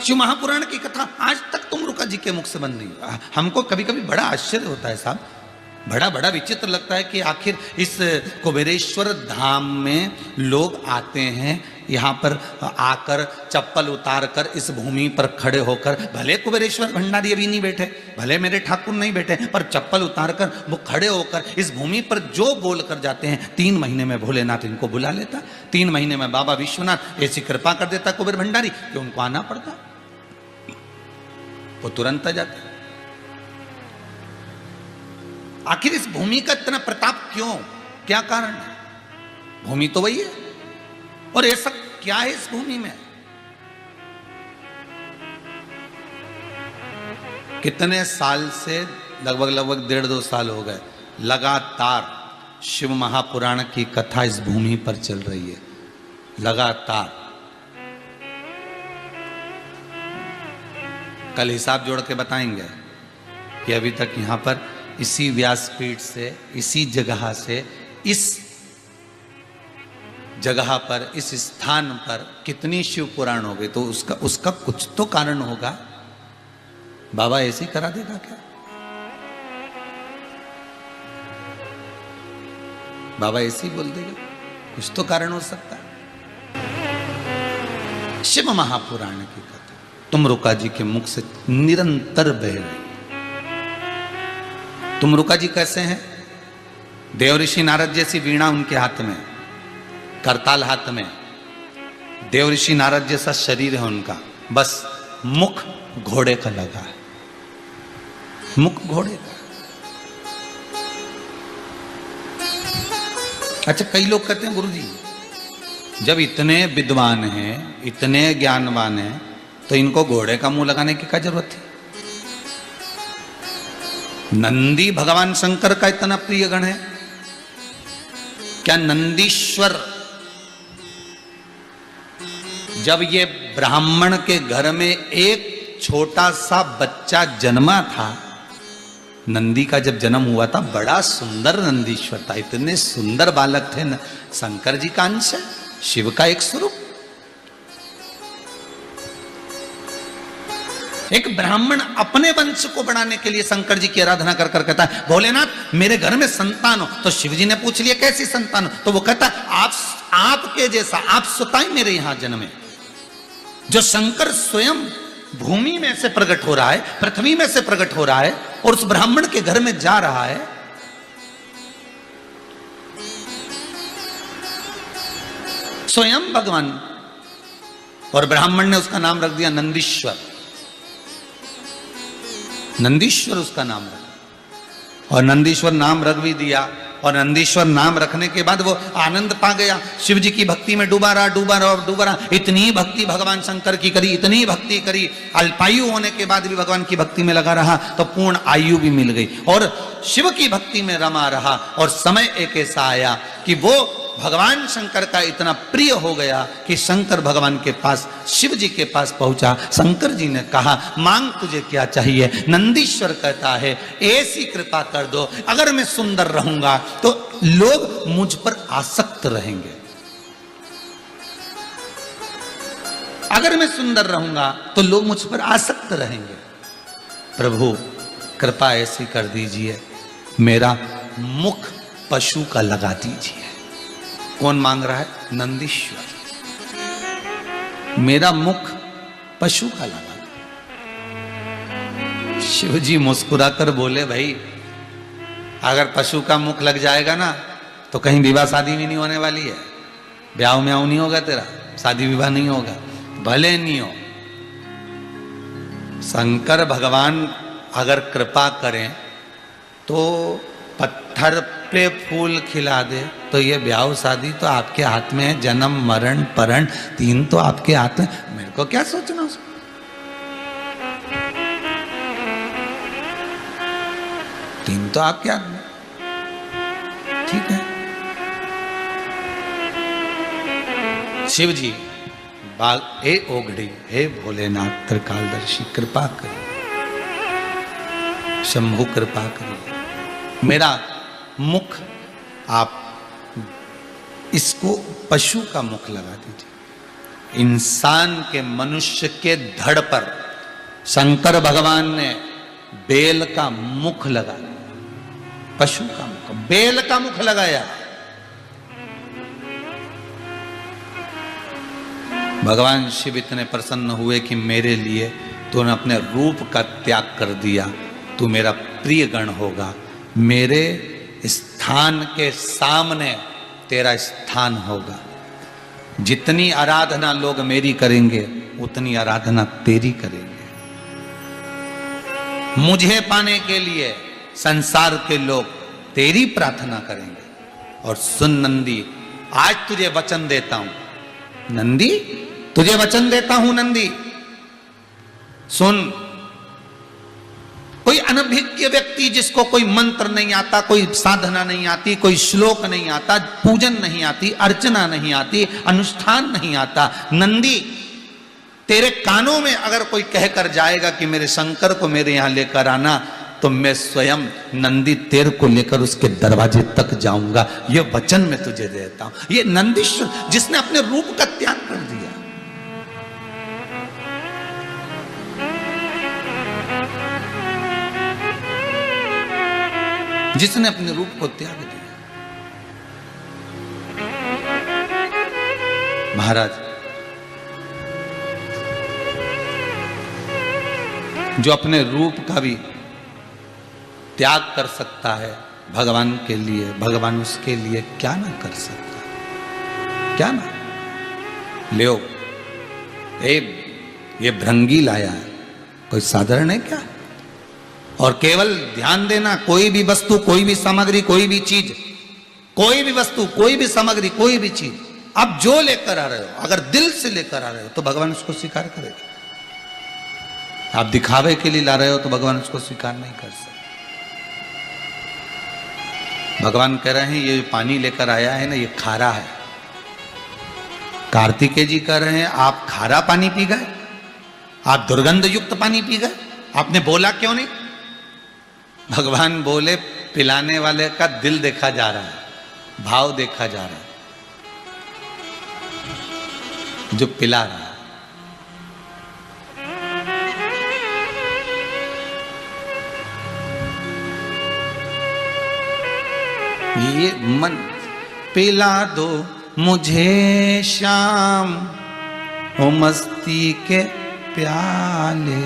शिव महापुराण की कथा आज तक तुमरुका जी के मुख से बंद नहीं हुई। हमको कभी कभी बड़ा आश्चर्य होता है साहब, बड़ा बड़ा विचित्र लगता है कि आखिर इस कुबेरेश्वर धाम में लोग आते हैं, यहाँ पर आकर चप्पल उतार कर इस भूमि पर खड़े होकर, भले कुबेरेश्वर भंडारी अभी नहीं बैठे, भले मेरे ठाकुर नहीं बैठे, पर चप्पल उतार कर वो खड़े होकर इस भूमि पर जो बोल कर जाते हैं, 3 महीने में भोलेनाथ इनको बुला लेता, 3 महीने में बाबा विश्वनाथ ऐसी कृपा कर देता कुबेर भंडारी कि उनको आना पड़ता, वो तुरंत आ जाते। आखिर इस भूमि का इतना प्रताप क्यों? क्या कारण है? भूमि तो वही है, और ऐसा क्या है इस भूमि में? कितने साल से, लगभग 1.5-2 साल हो गए, लगातार शिव महापुराण की कथा इस भूमि पर चल रही है, लगातार। कल हिसाब जोड़ के बताएंगे कि अभी तक यहां पर इसी व्यासपीठ से, इसी जगह से, इस जगह पर, इस स्थान पर कितनी शिव पुराण हो गई। तो उसका कुछ तो कारण होगा। बाबा ऐसे ही करा देगा क्या? बाबा ऐसे ही बोल देगा? कुछ तो कारण हो सकता है। शिव महापुराण की कथा तुमरुका जी के मुख से निरंतर बह रही। तुमरुका जी कैसे हैं? देवऋषि नारद जैसी वीणा उनके हाथ में, करताल हाथ में, देवऋषि नारद जैसा शरीर है उनका, बस मुख घोड़े का लगा है, मुख घोड़े का। अच्छा, कई लोग कहते हैं गुरुजी जब इतने विद्वान हैं, इतने ज्ञानवान हैं, तो इनको घोड़े का मुंह लगाने की क्या जरूरत थी? नंदी भगवान शंकर का इतना प्रिय गण है क्या? नंदीश्वर जब ये ब्राह्मण के घर में एक छोटा सा बच्चा जन्मा था, नंदी का जब जन्म हुआ था, बड़ा सुंदर नंदीश्वर था, इतने सुंदर बालक थे। शंकर जी का अंश है, शिव का एक स्वरूप। एक ब्राह्मण अपने वंश को बढ़ाने के लिए शंकर जी की आराधना कर कर कहता है, भोलेनाथ मेरे घर में संतान हो। तो शिव जी ने पूछ लिया कैसी संतान हो? तो वो कहता है आपके जैसा, आप स्वतः मेरे यहां जन्मे। जो शंकर स्वयं भूमि में से प्रकट हो रहा है, पृथ्वी में से प्रकट हो रहा है और उस ब्राह्मण के घर में जा रहा है, स्वयं भगवान। और ब्राह्मण ने उसका नाम रख दिया नंदीश्वर। नंदीश्वर उसका नाम रखा और नंदीश्वर नाम रख भी दिया। और नंदीश्वर नाम रखने के बाद वो आनंद पा गया, शिव जी की भक्ति में डूबा रहा। इतनी भक्ति भगवान शंकर की करी, इतनी भक्ति करी, अल्पायु होने के बाद भी भगवान की भक्ति में लगा रहा, तो पूर्ण आयु भी मिल गई और शिव की भक्ति में रमा रहा। और समय एक ऐसा आया कि वो भगवान शंकर का इतना प्रिय हो गया कि शंकर भगवान के पास, शिव जी के पास पहुंचा। शंकर जी ने कहा, मांग तुझे क्या चाहिए? नंदीश्वर कहता है, ऐसी कृपा कर दो, अगर मैं सुंदर रहूंगा तो लोग मुझ पर आसक्त रहेंगे। अगर मैं सुंदर रहूंगा तो लोग मुझ पर आसक्त रहेंगे। प्रभु कृपा ऐसी कर दीजिए, मेरा मुख पशु का लगा दीजिए। कौन मांग रहा है? नंदीश्वर। मेरा मुख पशु का लगा। शिव जी मुस्कुराकर बोले, भाई अगर पशु का मुख लग जाएगा ना तो कहीं विवाह शादी भी नहीं होने वाली है, ब्याह म्याह नहीं होगा तेरा, शादी विवाह नहीं होगा, भले नहीं हो। शंकर भगवान अगर कृपा करें तो पत्थर पे फूल खिला दे, तो ये ब्याह शादी तो आपके हाथ में है, जन्म मरण परण तीन तो आपके हाथ में। मेरे को क्या सोचना उसमें? तीन तो आपके हाथ में, ठीक है। शिव जी बाल, हे ओगड़ी, हे भोलेनाथ त्रिकालदर्शी, कृपा करिए, शंभु कृपा करिए, मेरा मुख आप इसको पशु का मुख लगा दीजिए। इंसान के, मनुष्य के धड़ पर शंकर भगवान ने बेल का मुख लगाया, पशु का मुख, बेल का मुख लगाया। भगवान शिव इतने प्रसन्न हुए कि मेरे लिए तूने अपने रूप का त्याग कर दिया, तू मेरा प्रिय गण होगा, मेरे स्थान के सामने तेरा स्थान होगा। जितनी आराधना लोग मेरी करेंगे उतनी आराधना तेरी करेंगे। मुझे पाने के लिए संसार के लोग तेरी प्रार्थना करेंगे। और सुन नंदी, आज तुझे वचन देता हूं नंदी, तुझे वचन देता हूं नंदी, सुन, अनभिज्ञ व्यक्ति जिसको कोई मंत्र नहीं आता, कोई साधना नहीं आती, कोई श्लोक नहीं आता, पूजन नहीं आती, अर्चना नहीं आती, अनुष्ठान नहीं आता, नंदी तेरे कानों में अगर कोई कहकर जाएगा कि मेरे शंकर को मेरे यहां लेकर आना, तो मैं स्वयं नंदी तेर को लेकर उसके दरवाजे तक जाऊंगा, यह वचन मैं तुझे देता हूं। ये नंदीश्वर जिसने अपने रूप का त्याग कर दिया, जिसने अपने रूप को त्याग दिया। महाराज, जो अपने रूप का भी त्याग कर सकता है भगवान के लिए, भगवान उसके लिए क्या ना कर सकता, क्या ना। ले ये भृंगी लाया है, कोई साधारण है क्या? और केवल ध्यान देना, कोई भी वस्तु, कोई भी सामग्री, कोई भी चीज, कोई भी वस्तु, कोई भी सामग्री, कोई भी चीज आप जो लेकर आ रहे हो, अगर दिल से लेकर आ रहे हो तो भगवान उसको स्वीकार करेगा। आप दिखावे के लिए ला रहे हो तो भगवान उसको स्वीकार नहीं कर सकते। भगवान कह रहे हैं ये पानी लेकर आया है ना, ये खारा है। कार्तिकेय जी कह रहे हैं आप खारा पानी पी गए, आप दुर्गंध युक्त पानी पी गए, आपने बोला क्यों नहीं? भगवान बोले पिलाने वाले का दिल देखा जा रहा है, भाव देखा जा रहा है, जो पिला रहा है। ये मन पिला दो मुझे शाम हो मस्ती के प्याले,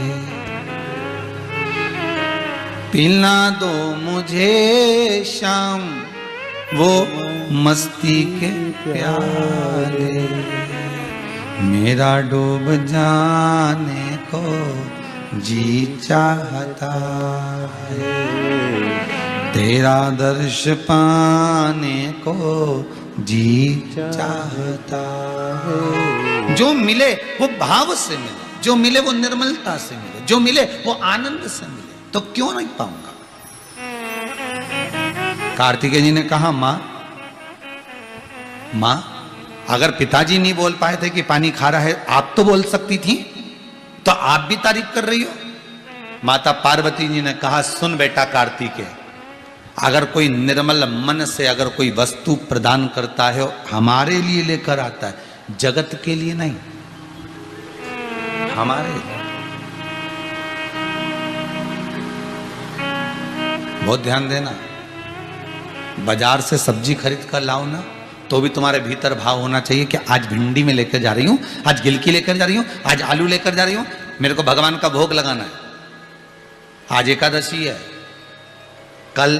पिला दो मुझे शाम वो मस्ती के प्याले, मेरा डूब जाने को जी चाहता है, तेरा दर्श पाने को जी चाहता है। जो मिले वो भाव से मिले, जो मिले वो निर्मलता से मिले, जो मिले वो आनंद से मिले, तो क्यों नहीं पाऊंगा? कार्तिकेय जी ने कहा मां, अगर पिताजी नहीं बोल पाए थे कि पानी खारा है, आप तो बोल सकती थी, तो आप भी तारीफ कर रही हो। माता पार्वती जी ने कहा सुन बेटा कार्तिकेय, अगर कोई निर्मल मन से अगर कोई वस्तु प्रदान करता है, हमारे लिए लेकर आता है, जगत के लिए नहीं, हमारे लिए। बहुत ध्यान देना, बाजार से सब्जी खरीद कर लाओ ना, तो भी तुम्हारे भीतर भाव होना चाहिए कि आज भिंडी में लेकर जा रही हूं, आज गिलकी लेकर जा रही हूं, आज आलू लेकर जा रही हूं, मेरे को भगवान का भोग लगाना है। आज एकादशी है, कल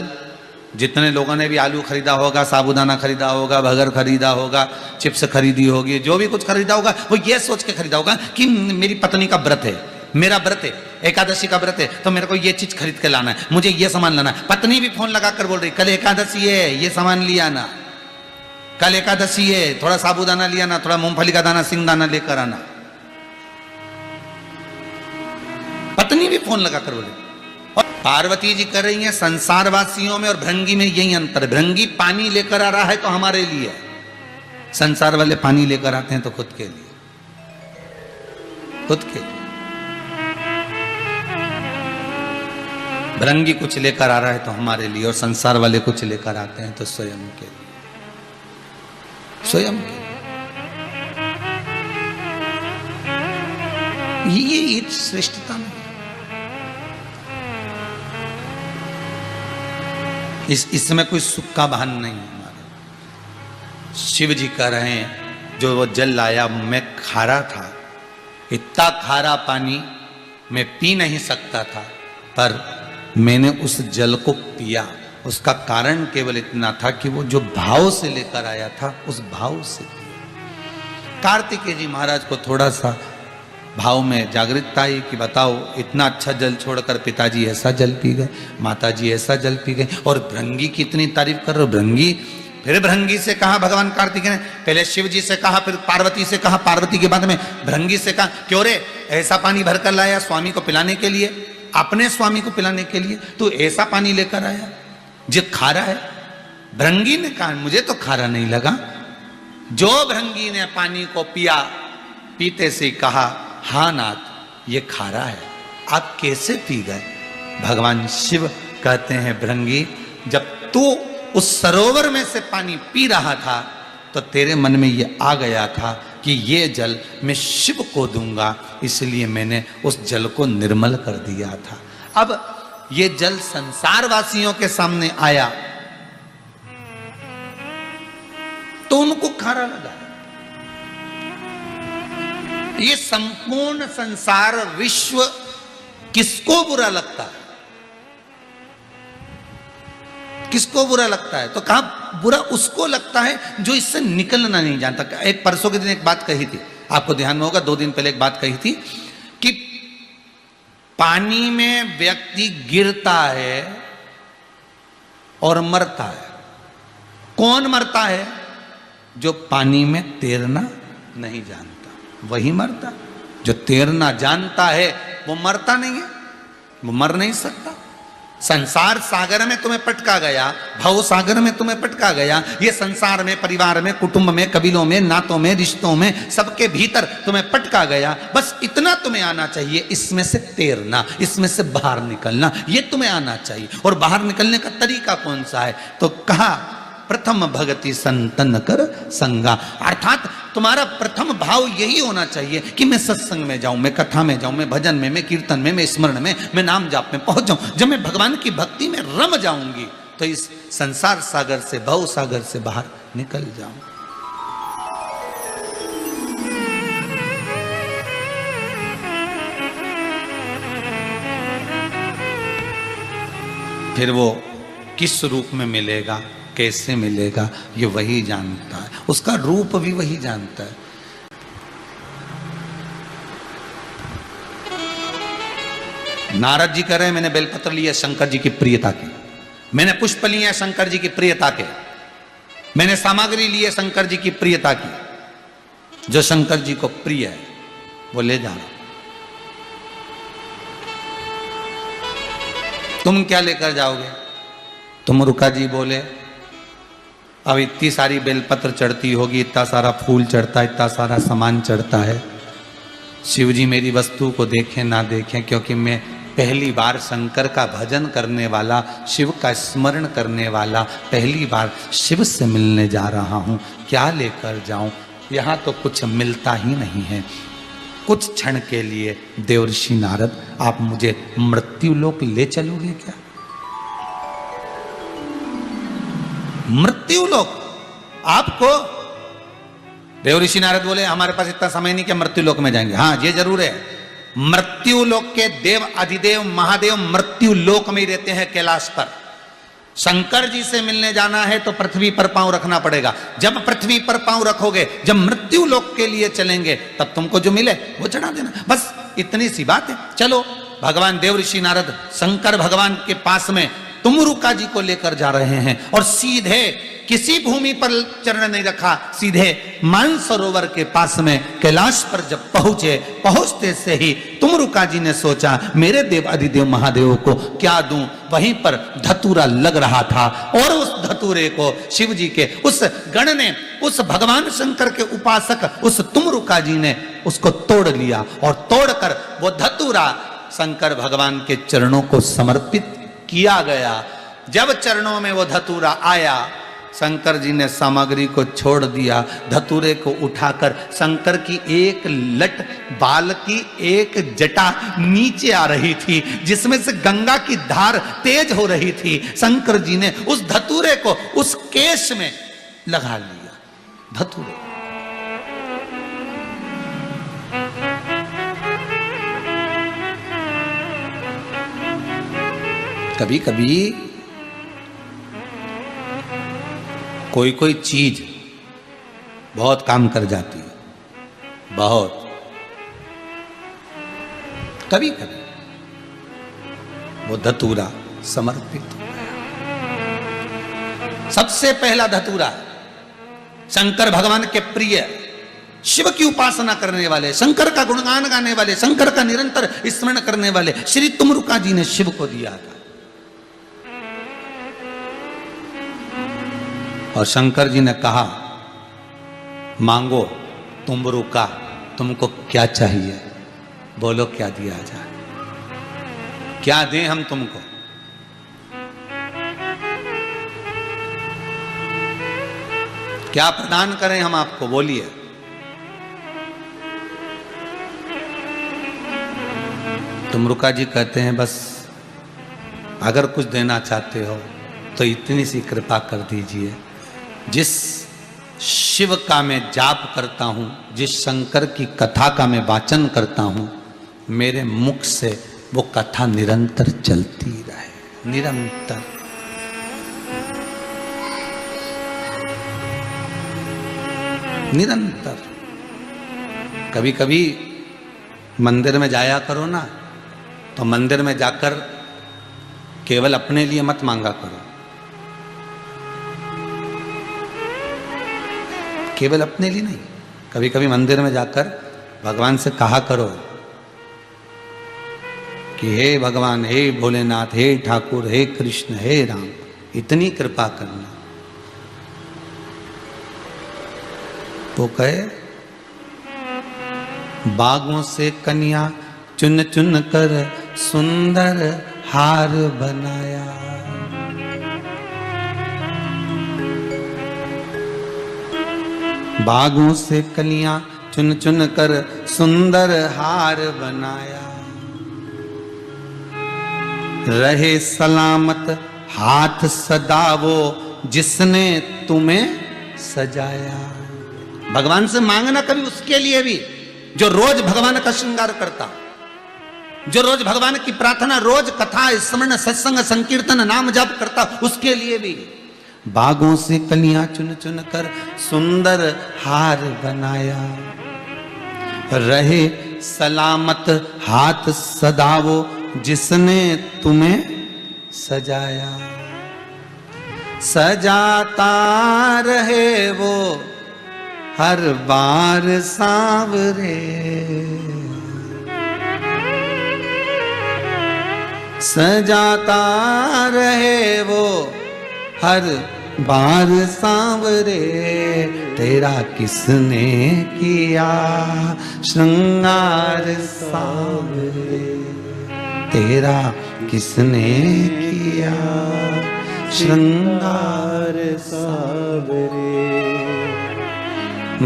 जितने लोगों ने भी आलू खरीदा होगा, साबूदाना खरीदा होगा, बगर खरीदा होगा, चिप्स खरीदी होगी, जो भी कुछ खरीदा होगा वो ये सोच के खरीदा होगा कि मेरी पत्नी का व्रत है, मेरा व्रत है, एकादशी का व्रत है, तो मेरे को ये चीज खरीद के लाना है, मुझे ये सामान लाना है। पत्नी भी फोन लगाकर बोल रही कल एकादशी है, ये सामान लिया ना, कल एकादशी है, थोड़ा साबूदाना लिया ना, थोड़ा मूंगफली का दाना, सिंगदाना लेकर आना। पत्नी भी फोन लगाकर बोल रही। और पार्वती जी कर रही हैं संसारवासियों में और भृंगी में यही अंतर है। भृंगी पानी लेकर आ रहा है तो हमारे लिए, संसार वाले पानी लेकर आते हैं तो खुद के लिए, खुद के लिए। भृंगी कुछ लेकर आ रहा है तो हमारे लिए, और संसार वाले कुछ लेकर आते हैं तो स्वयं के लिए, स्वयं के लिए। ये श्रेष्ठता नहीं, इसमें कोई सुख का भान नहीं है हमारे। शिव जी कह रहे हैं जो वो जल लाया मैं खारा था, इतना खारा पानी मैं पी नहीं सकता था, पर मैंने उस जल को पिया। उसका कारण केवल इतना था कि वो जो भाव से लेकर आया था उस भाव से पिया। कार्तिकेय जी महाराज को थोड़ा सा भाव में जागृतता आई कि बताओ इतना अच्छा जल छोड़कर पिताजी ऐसा जल पी गए, माताजी ऐसा जल पी गए, और भृंगी की इतनी तारीफ कर रहे हो। भृंगी, फिर भृंगी से कहा भगवान कार्तिकेय ने, पहले शिव जी से कहा, फिर पार्वती से कहा, पार्वती के बाद में भृंगी से कहा, क्यों रे ऐसा पानी भरकर लाया स्वामी को पिलाने के लिए? अपने स्वामी को पिलाने के लिए तू ऐसा पानी लेकर आया जो खारा है। भृंगी ने कहा मुझे तो खारा नहीं लगा। जो भृंगी ने पानी को पिया, पीते से कहा हाँ नाथ ये खारा है, आप कैसे पी गए? भगवान शिव कहते हैं भृंगी, जब तू उस सरोवर में से पानी पी रहा था तो तेरे मन में ये आ गया था कि ये जल मैं शिव को दूंगा, इसलिए मैंने उस जल को निर्मल कर दिया था। अब ये जल संसार वासियों के सामने आया तो उनको खारा लगा। ये संपूर्ण संसार विश्व किसको बुरा लगता है? किसको बुरा लगता है? तो कहा बुरा उसको लगता है जो इससे निकलना नहीं जानता। एक परसों के दिन एक बात कही थी, आपको ध्यान में होगा, 2 दिन पहले एक बात कही थी कि पानी में व्यक्ति गिरता है और मरता है। कौन मरता है? जो पानी में तैरना नहीं जानता वही मरता। जो तैरना जानता है वो मरता नहीं है, वो मर नहीं सकता। संसार सागर में तुम्हें पटका गया, भव सागर में तुम्हें पटका गया, ये संसार में, परिवार में, कुटुंब में, कबीलों में, नातों में, रिश्तों में, सबके भीतर तुम्हें पटका गया। बस इतना तुम्हें आना चाहिए, इसमें से तैरना, इसमें से बाहर निकलना, ये तुम्हें आना चाहिए। और बाहर निकलने का तरीका कौन सा है? तो कहा प्रथम भगति संतन कर संगा, अर्थात तुम्हारा प्रथम भाव यही होना चाहिए कि मैं सत्संग में जाऊं, मैं कथा में जाऊं, मैं भजन में, मैं कीर्तन में, मैं स्मरण में, मैं नाम जाप में पहुंच जाऊं। जब मैं भगवान की भक्ति में रम जाऊंगी तो इस संसार सागर से, भव सागर से बाहर निकल जाऊं। फिर वो किस रूप में मिलेगा, कैसे मिलेगा, ये वही जानता है, उसका रूप भी वही जानता है। नारद जी कह रहे हैं मैंने बेलपत्र लिया शंकर जी की प्रियता के, मैंने पुष्प लिया शंकर जी की प्रियता के, मैंने सामग्री ली है शंकर जी की प्रियता की, जो शंकर जी को प्रिय है वो ले जाना। तुम क्या लेकर जाओगे? तुम रुका जी बोले अब इतनी सारी बेलपत्र चढ़ती होगी, इतना सारा फूल चढ़ता है, इतना सारा सामान चढ़ता है, शिव जी मेरी वस्तु को देखें ना देखें, क्योंकि मैं पहली बार शंकर का भजन करने वाला, शिव का स्मरण करने वाला, पहली बार शिव से मिलने जा रहा हूँ, क्या लेकर जाऊं? यहाँ तो कुछ मिलता ही नहीं है। कुछ क्षण के लिए देवर्षि नारद आप मुझे मृत्यु लोक ले चलोगे क्या? मृत्यु लोक आपको? देवर्षि नारद बोले हमारे पास इतना समय नहीं कि मृत्यु लोक में जाएंगे। हाँ ये जरूर है, मृत्यु लोक के देव अधिदेव महादेव मृत्यु लोक में ही रहते हैं, कैलाश पर। शंकर जी से मिलने जाना है तो पृथ्वी पर पांव रखना पड़ेगा। जब पृथ्वी पर पांव रखोगे, जब मृत्यु लोक के लिए चलेंगे, तब तुमको जो मिले वो चढ़ा देना, बस इतनी सी बात है। चलो, भगवान देवर्षि नारद शंकर भगवान के पास में तुमरुका जी को लेकर जा रहे हैं और सीधे किसी भूमि पर चरण नहीं रखा, सीधे मानसरोवर के पास में कैलाश पर जब पहुंचे, पहुंचते से ही तुमरुका जी ने सोचा मेरे देव अधिदेव महादेव को क्या दूं। वहीं पर धतूरा लग रहा था और उस धतूरे को शिव जी के उस गण ने, उस भगवान शंकर के उपासक उस तुमरुका जी ने उसको तोड़ लिया और तोड़कर वो धतूरा शंकर भगवान के चरणों को समर्पित किया गया। जब चरणों में वो धतूरा आया, शंकर जी ने सामग्री को छोड़ दिया, धतूरे को उठाकर शंकर की एक लट बाल की एक जटा नीचे आ रही थी, जिसमें से गंगा की धार तेज हो रही थी। शंकर जी ने उस धतूरे को उस केश में लगा लिया। धतूरे कभी कभी कोई कोई चीज बहुत काम कर जाती है, बहुत। कभी कभी वो धतूरा समर्पित हो गया। सबसे पहला धतूरा शंकर भगवान के प्रिय शिव की उपासना करने वाले, शंकर का गुणगान गाने वाले, शंकर का निरंतर स्मरण करने वाले श्री तुमरुका जी ने शिव को दिया था। और शंकर जी ने कहा, मांगो तुमरुका, तुमको क्या चाहिए, बोलो क्या दिया जाए, क्या दें हम तुमको। क्या प्रदान करें हम आपको, बोलिए। तुमरुका जी कहते हैं, बस अगर कुछ देना चाहते हो तो इतनी सी कृपा कर दीजिए, जिस शिव का मैं जाप करता हूं, जिस शंकर की कथा का मैं वाचन करता हूं, मेरे मुख से वो कथा निरंतर चलती रहे, निरंतर। निरंतर। कभी कभी मंदिर में जाया करो ना, तो मंदिर में जाकर केवल अपने लिए मत मांगा करो, केवल अपने लिए नहीं, कभी कभी मंदिर में जाकर भगवान से कहा करो कि हे भगवान, हे भोलेनाथ, हे ठाकुर, हे कृष्ण, हे राम, इतनी कृपा करना। तो कहे, बागों से कन्या चुन चुन कर सुंदर हार बनाया, बागों से कलियां चुन चुन कर सुंदर हार बनाया, रहे सलामत हाथ सदा वो जिसने तुम्हें सजाया। भगवान से मांगना कभी उसके लिए भी जो रोज भगवान का श्रृंगार करता, जो रोज भगवान की प्रार्थना, रोज कथा स्मरण सत्संग संकीर्तन नाम जाप करता, उसके लिए भी। बागों से कलियां चुन चुन कर सुंदर हार बनाया, रहे सलामत हाथ सदा वो जिसने तुम्हें सजाया, सजाता रहे वो हर बार सांवरे, सजाता रहे वो हर बार सांवरे, तेरा किसने किया श्रृंगार सांवरे, तेरा किसने किया श्रृंगार सांवरे।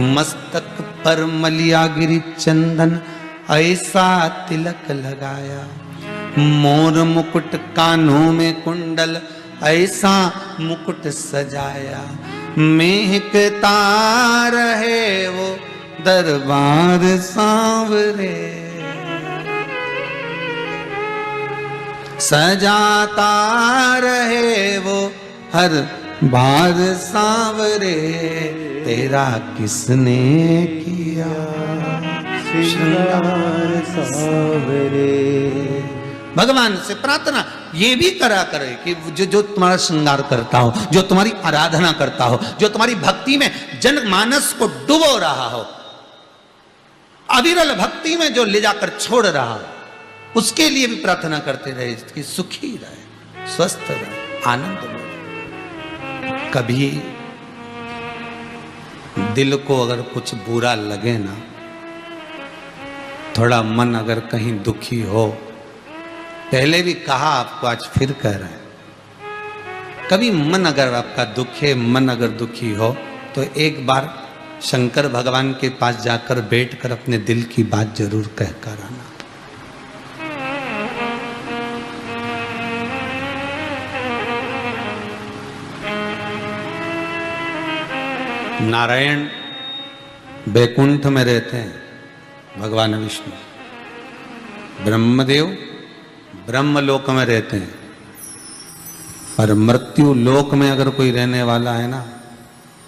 मस्तक पर मलिया गिरी चंदन ऐसा तिलक लगाया, मोर मुकुट कानों में कुंडल ऐसा मुकुट सजाया, महकता रहे वो दरबार सांवरे, सजाता रहे वो हर बार सांवरे, तेरा किसने किया श्रृंगार सांवरे। भगवान से प्रार्थना ये भी करा करे कि जो तुम्हारा श्रृंगार करता हो, जो तुम्हारी आराधना करता हो, जो तुम्हारी भक्ति में जनमानस को डुबो रहा हो, अविरल भक्ति में जो ले जाकर छोड़ रहा हो, उसके लिए भी प्रार्थना करते रहे कि सुखी रहे, स्वस्थ रहे, आनंद में। कभी दिल को अगर कुछ बुरा लगे ना, थोड़ा मन अगर कहीं दुखी हो, पहले भी कहा आपको, आज फिर कह रहे हैं, कभी मन अगर आपका दुखे, मन अगर दुखी हो, तो एक बार शंकर भगवान के पास जाकर बैठकर अपने दिल की बात जरूर कहकर आना। नारायण बैकुंठ में रहते हैं भगवान विष्णु, ब्रह्मदेव ब्रह्मलोक में रहते हैं, पर मृत्यु लोक में अगर कोई रहने वाला है ना,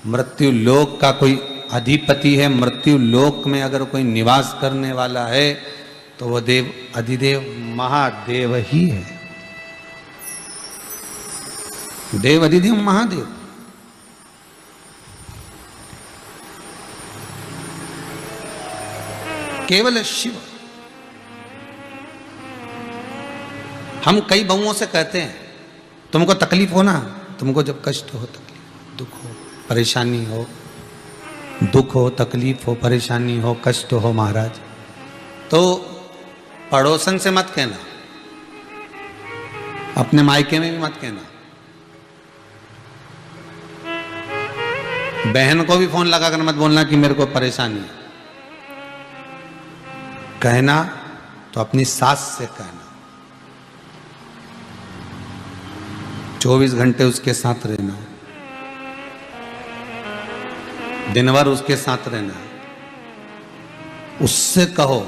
मृत्यु लोक का कोई अधिपति है, मृत्यु लोक में अगर कोई निवास करने वाला है, तो वह देव अधिदेव महादेव ही है। देव अधिदेव महादेव। केवल शिव। हम कई बहुओं से कहते हैं तुमको तकलीफ हो ना, तुमको जब कष्ट हो, तकलीफ, दुख हो, परेशानी हो, दुख हो, तकलीफ हो, परेशानी हो, कष्ट हो महाराज, तो पड़ोसन से मत कहना, अपने मायके में भी मत कहना, बहन को भी फोन लगाकर मत बोलना कि मेरे को परेशानी है। कहना तो अपनी सास से कहना, 24 घंटे उसके साथ रहना, दिन भर उसके साथ रहना। उससे कहो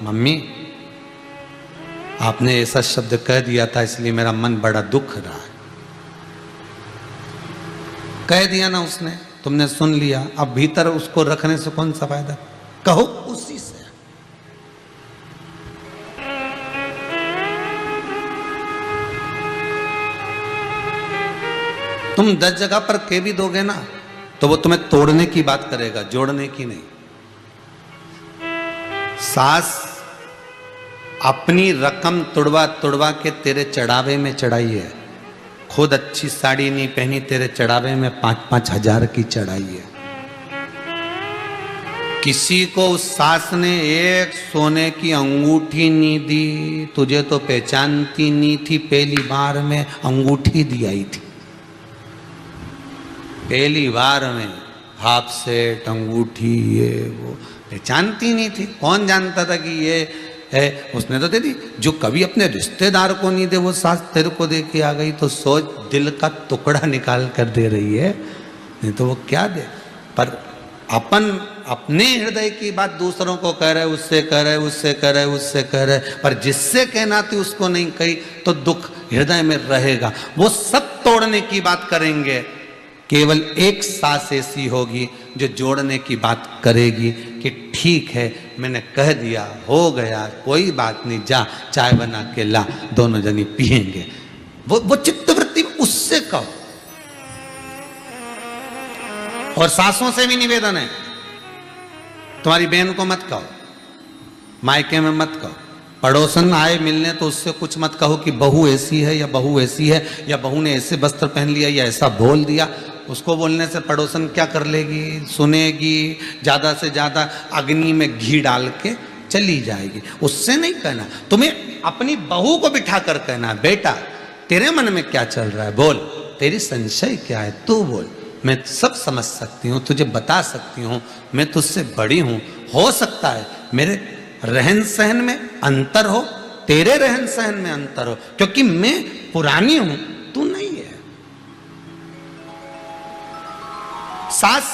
मम्मी आपने ऐसा शब्द कह दिया था इसलिए मेरा मन बड़ा दुख रहा है। कह दिया ना उसने, तुमने सुन लिया, अब भीतर उसको रखने से कौन सा फायदा, कहो उसी से। तुम 10 जगह पर कह भी दोगे ना तो वो तुम्हें तोड़ने की बात करेगा, जोड़ने की नहीं। सास अपनी रकम तुड़वा तुड़वा के तेरे चढ़ावे में चढ़ाई है, खुद अच्छी साड़ी नहीं पहनी, तेरे चढ़ावे में 5-5 हजार की चढ़ाई है। किसी को उस सास ने एक सोने की अंगूठी नहीं दी, तुझे तो पहचानती नहीं थी, पहली बार में अंगूठी दी आई थी, पहली बार में हाफ सेट अंगूठी ये वो, पहचानती नहीं थी। कौन जानता था कि ये है, उसने तो दे दी। जो कभी अपने रिश्तेदार को नहीं दे वो सास तेरे को दे के आ गई, तो सोच दिल का टुकड़ा निकाल कर दे रही है, नहीं तो वो क्या दे। पर अपन अपने हृदय की बात दूसरों को कह रहे, उससे कह रहे, उससे कह रहे, उससे कह रहे, पर जिससे कहना थी उसको नहीं कही तो दुख हृदय में रहेगा। वो सब तोड़ने की बात करेंगे, केवल एक सास ऐसी होगी जो जोड़ने की बात करेगी कि ठीक है मैंने कह दिया, हो गया, कोई बात नहीं, जा चाय बना के ला, दोनों जनी पिएंगे। वो चित्तवृत्ति उससे कहो। और सासों से भी निवेदन है, तुम्हारी बहन को मत कहो, मायके में मत कहो, पड़ोसन आए मिलने तो उससे कुछ मत कहो कि बहू ऐसी है या बहू ऐसी है, या बहू ने ऐसे वस्त्र पहन लिया या ऐसा बोल दिया। उसको बोलने से पड़ोसन क्या कर लेगी, सुनेगी, ज़्यादा से ज़्यादा अग्नि में घी डाल के चली जाएगी। उससे नहीं कहना, तुम्हें अपनी बहू को बिठा कर कहना, बेटा तेरे मन में क्या चल रहा है, बोल, तेरी संशय क्या है, तू बोल, मैं सब समझ सकती हूँ, तुझे बता सकती हूँ, मैं तुझसे बड़ी हूँ, हो सकता है मेरे रहन सहन में अंतर हो, तेरे रहन सहन में अंतर हो, क्योंकि मैं पुरानी हूं, तू नहीं है। सास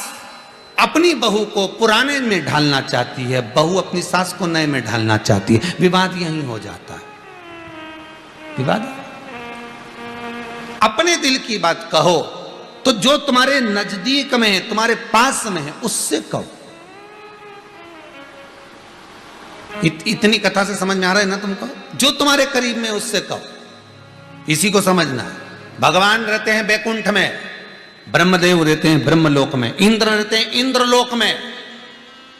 अपनी बहू को पुराने में ढालना चाहती है, बहू अपनी सास को नए में ढालना चाहती है, विवाद यहीं हो जाता है। विवाद अपने दिल की बात कहो तो जो तुम्हारे नजदीक में है, तुम्हारे पास में है, उससे कहो। इतनी कथा से समझ में आ रहा है ना तुमको, जो तुम्हारे करीब में उससे कहो, इसी को समझना है। भगवान रहते हैं बैकुंठ में, ब्रह्मदेव रहते हैं ब्रह्मलोक में, इंद्र रहते हैं इंद्रलोक में।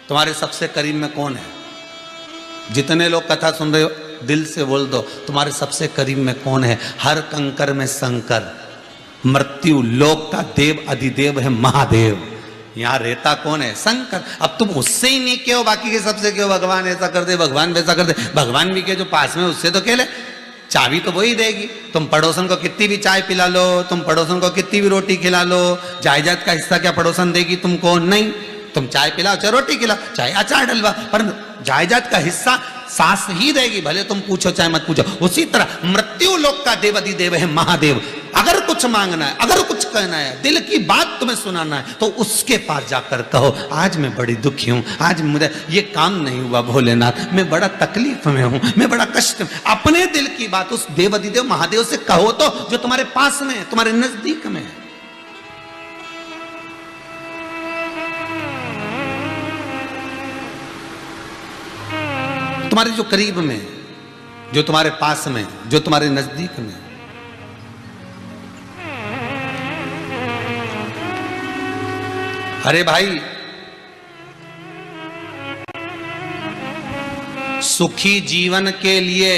तुम्हारे सबसे करीब में कौन है? जितने लोग कथा सुन रहे हो दिल से बोल दो, तुम्हारे सबसे करीब में कौन है? हर कंकर में शंकर, मृत्यु लोक का देव अधिदेव है महादेव। यहाँ रहता कौन है? शंकर। अब तुम उससे ही नहीं कहो, बाकी के सबसे कहो भगवान ऐसा कर दे, भगवान वैसा कर दे। भगवान भी के जो पास में उससे तो कह ले, चाबी तो वही देगी। तुम पड़ोसन को कितनी भी चाय पिला लो, तुम पड़ोसन को कितनी भी रोटी खिला लो, जायदाद का हिस्सा क्या पड़ोसन देगी तुमको? नहीं। तुम चाय पिलाओ चाहे रोटी खिलाओ चाहे अचार डलवा, पर जायदाद का हिस्सा सास ही देगी, भले तुम पूछो चाहे मत पूछो। उसी तरह मृत्यु लोक का देव अधिदेव है महादेव। अगर कुछ मांगना है, अगर कुछ कहना है, दिल की बात तुम्हें सुनाना है, तो उसके पास जाकर कहो, आज मैं बड़ी दुखी हूं, आज मुझे ये काम नहीं हुआ भोलेनाथ, मैं बड़ा तकलीफ में हूं, मैं बड़ा कष्ट में। अपने दिल की बात उस देव अधिदेव महादेव से कहो तो, जो तुम्हारे पास में है, तुम्हारे नजदीक में है। तुम्हारे जो करीब में, जो तुम्हारे पास में, जो तुम्हारे नजदीक में। अरे भाई, सुखी जीवन के लिए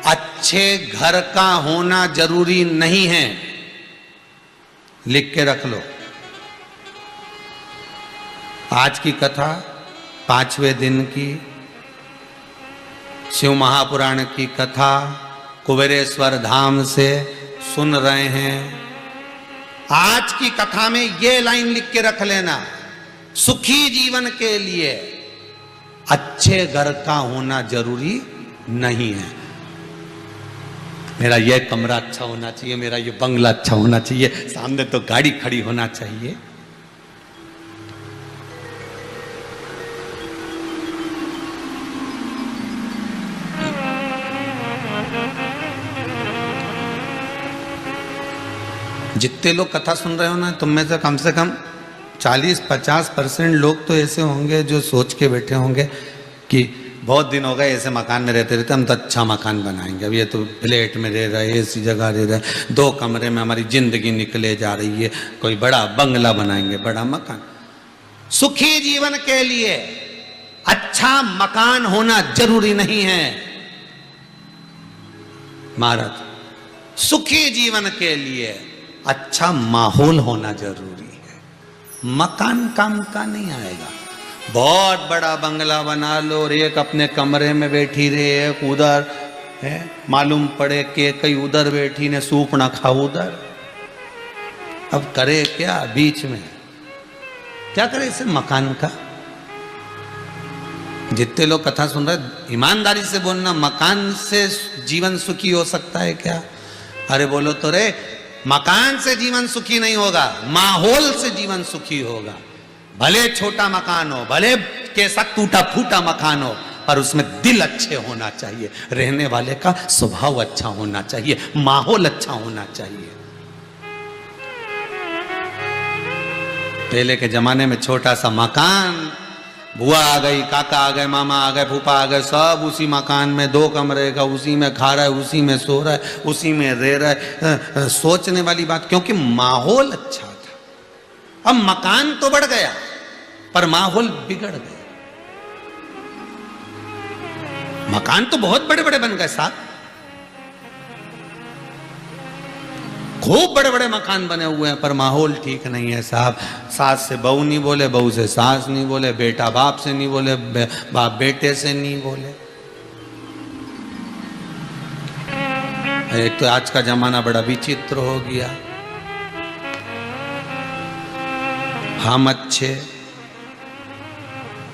अच्छे घर का होना जरूरी नहीं है। लिख के रख लो। आज की कथा 5वें दिन की शिव महापुराण की कथा कुबेरेश्वर धाम से सुन रहे हैं। आज की कथा में ये लाइन लिख के रख लेना, सुखी जीवन के लिए अच्छे घर का होना जरूरी नहीं है। मेरा ये कमरा अच्छा होना चाहिए, मेरा ये बंगला अच्छा होना चाहिए, सामने तो गाड़ी खड़ी होना चाहिए। जितने लोग कथा सुन रहे हो ना, तुम में से कम 40-50% लोग तो ऐसे होंगे जो सोच के बैठे होंगे कि बहुत दिन हो गए ऐसे मकान में रहते रहते, हम तो अच्छा मकान बनाएंगे। अब ये तो फ्लैट में रह रहे, ऐसी जगह रह रहे, 2 कमरे में हमारी जिंदगी निकले जा रही है, कोई बड़ा बंगला बनाएंगे, बड़ा मकान। सुखी जीवन के लिए अच्छा मकान होना जरूरी नहीं है महाराज। सुखी जीवन के लिए अच्छा माहौल होना जरूरी है। मकान काम का नहीं आएगा। बहुत बड़ा बंगला बना लो और एक अपने कमरे में बैठी रहे, एक उधर है, मालूम पड़े कि कई उधर बैठी ने सूप ना खाओ उधर। अब करे क्या? बीच में क्या करे इसे मकान का? जितने लोग कथा सुन रहे, ईमानदारी से बोलना, मकान से जीवन सुखी हो सकता है क्या? अरे बोलो तो रे, मकान से जीवन सुखी नहीं होगा, माहौल से जीवन सुखी होगा। भले छोटा मकान हो, भले कैसा टूटा फूटा मकान हो, पर उसमें दिल अच्छे होना चाहिए, रहने वाले का स्वभाव अच्छा होना चाहिए, माहौल अच्छा होना चाहिए। पहले के जमाने में छोटा सा मकान, बुआ आ गई, काका आ गए, मामा आ गए, फूफा आ गए, सब उसी मकान में 2 कमरे का, उसी में खा रहा है, उसी में सो रहा है, उसी में रह रहा है। सोचने वाली बात, क्योंकि माहौल अच्छा था। अब मकान तो बढ़ गया पर माहौल बिगड़ गया। मकान तो बहुत बड़े बड़े बन गए साहब, खूब बड़े बड़े मकान बने हुए हैं, पर माहौल ठीक नहीं है साहब। सास से बहू नहीं बोले, बहू से सास नहीं बोले, बेटा बाप से नहीं बोले, बाप बेटे से नहीं बोले। एक तो आज का जमाना बड़ा विचित्र हो गया। हम अच्छे,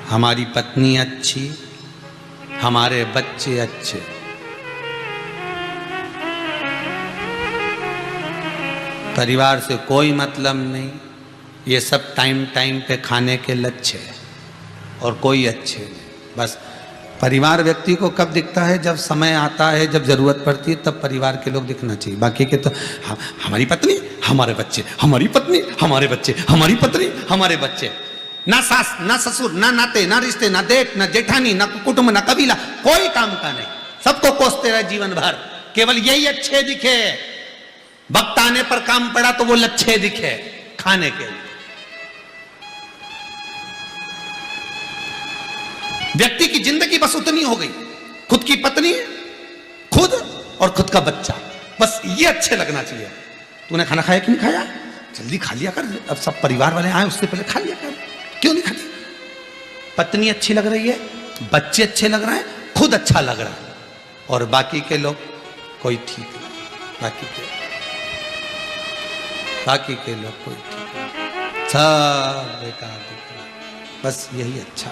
हमारी पत्नी अच्छी, हमारे बच्चे अच्छे। परिवार से कोई मतलब नहीं, ये सब टाइम टाइम पे खाने के लच्छे है और कोई अच्छे नहीं। बस परिवार व्यक्ति को कब दिखता है? जब समय आता है, जब जरूरत पड़ती है, तब परिवार के लोग दिखना चाहिए। बाकी के तो हमारी पत्नी, हमारे बच्चे, हमारी पत्नी, हमारे बच्चे, हमारी पत्नी, हमारे बच्चे। ना सास, ना ससुर, ना नाते, ना रिश्ते, ना देख, ना जेठानी, ना कुटुंब, ना कबीला, कोई काम का नहीं। सबको कोसते रहे जीवन भर, केवल यही अच्छे दिखे। वक्त आने पर काम पड़ा तो वो लच्छे दिखे खाने के लिए। व्यक्ति की जिंदगी बस उतनी हो गई, खुद की पत्नी, खुद और खुद का बच्चा, बस ये अच्छे लगना चाहिए। तूने खाना खाया कि नहीं खाया? जल्दी खा लिया कर, अब सब परिवार वाले आए उससे पहले खा लिया कर। क्यों नहीं खाती? पत्नी अच्छी लग रही है, बच्चे अच्छे लग रहे हैं, खुद अच्छा लग रहा है, और बाकी के लोग कोई ठीक नहीं। बाकी के लोग कोई ठीक नहीं, सब बेकार दिख रहा है। बस यही अच्छा।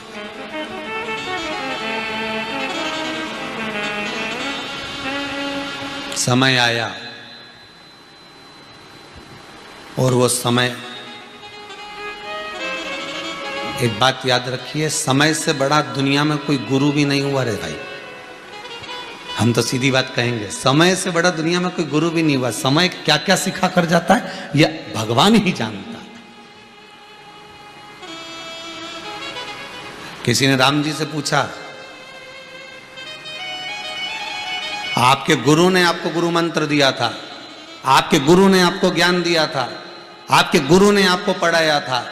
समय आया और वो समय, एक बात याद रखिए, समय से बड़ा दुनिया में कोई गुरु भी नहीं हुआ रे भाई। हम तो सीधी बात कहेंगे, समय से बड़ा दुनिया में कोई गुरु भी नहीं हुआ। समय क्या क्या सिखा कर जाता है यह भगवान ही जानता है। किसी ने राम जी से पूछा, आपके गुरु ने आपको गुरु मंत्र दिया था, आपके गुरु ने आपको ज्ञान दिया था, आपके गुरु ने आपको पढ़ाया था,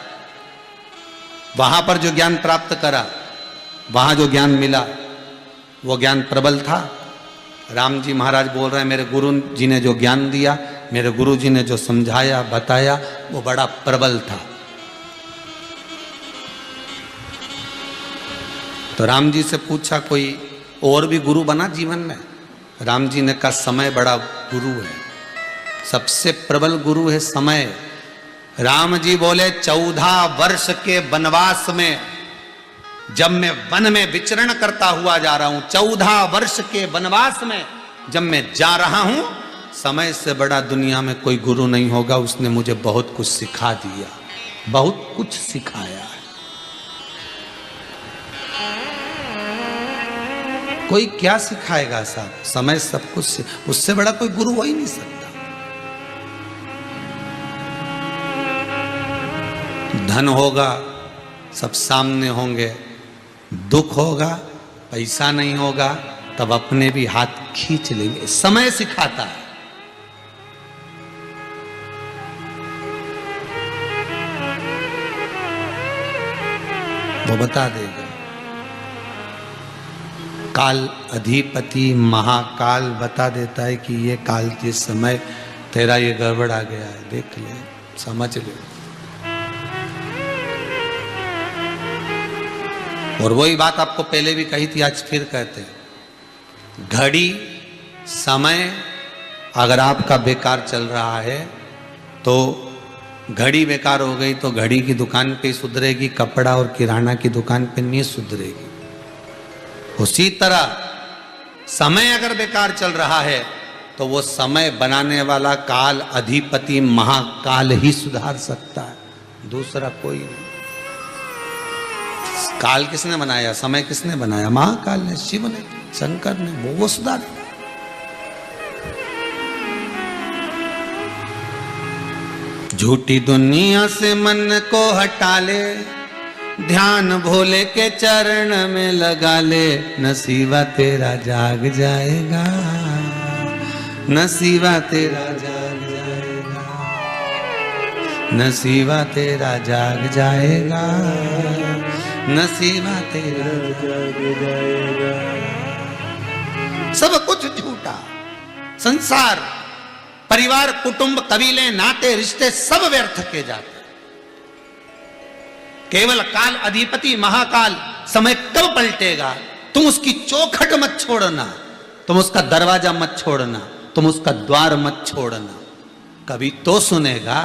वहां पर जो ज्ञान प्राप्त करा वहां जो ज्ञान मिला वो ज्ञान प्रबल था। राम जी महाराज बोल रहे हैं मेरे गुरु जी ने जो ज्ञान दिया, मेरे गुरु जी ने जो समझाया बताया वो बड़ा प्रबल था। तो राम जी से पूछा कोई और भी गुरु बना जीवन में? राम जी ने कहा समय बड़ा गुरु है, सबसे प्रबल गुरु है समय। राम जी बोले 14 वर्ष के वनवास में जब मैं वन में विचरण करता हुआ जा रहा हूं, 14 वर्ष के वनवास में जब मैं जा रहा हूं, समय से बड़ा दुनिया में कोई गुरु नहीं होगा। उसने मुझे बहुत कुछ सिखा दिया, बहुत कुछ सिखाया है। कोई क्या सिखाएगा साहब? समय सब कुछ, उससे बड़ा कोई गुरु हो ही नहीं सकता। धन होगा सब सामने होंगे, दुख होगा पैसा नहीं होगा तब अपने भी हाथ खींच लेंगे। समय सिखाता है। वो बता देगा। काल अधिपति महाकाल बता देता है कि ये काल के समय तेरा ये गड़बड़ आ गया है, देख ले, समझ ले। और वही बात आपको पहले भी कही थी, आज फिर कहते हैं। घड़ी समय अगर आपका बेकार चल रहा है तो घड़ी बेकार हो गई तो घड़ी की दुकान पे सुधरेगी, कपड़ा और किराना की दुकान पे नहीं सुधरेगी। उसी तरह समय अगर बेकार चल रहा है तो वो समय बनाने वाला काल अधिपति महाकाल ही सुधार सकता है, दूसरा कोई नहीं। काल किसने बनाया? समय किसने बनाया? महाकाल ने, शिव ने, शंकर ने। वो सुधार। झूठी दुनिया से मन को हटा ले, ध्यान भोले के चरण में लगा ले, नसीबा तेरा जाग जाएगा, नसीबा तेरा जाग जाएगा, नसीबा तेरा जाग जाएगा, नसीबा तेरा जाग जाएगा। सब कुछ झूठा, संसार, परिवार, कुटुंब, कबीले, नाते, रिश्ते सब व्यर्थ के जाते। केवल काल अधिपति महाकाल समय कब पलटेगा? तुम उसकी चौखट मत छोड़ना, तुम उसका दरवाजा मत छोड़ना, तुम उसका द्वार मत छोड़ना, कभी तो सुनेगा।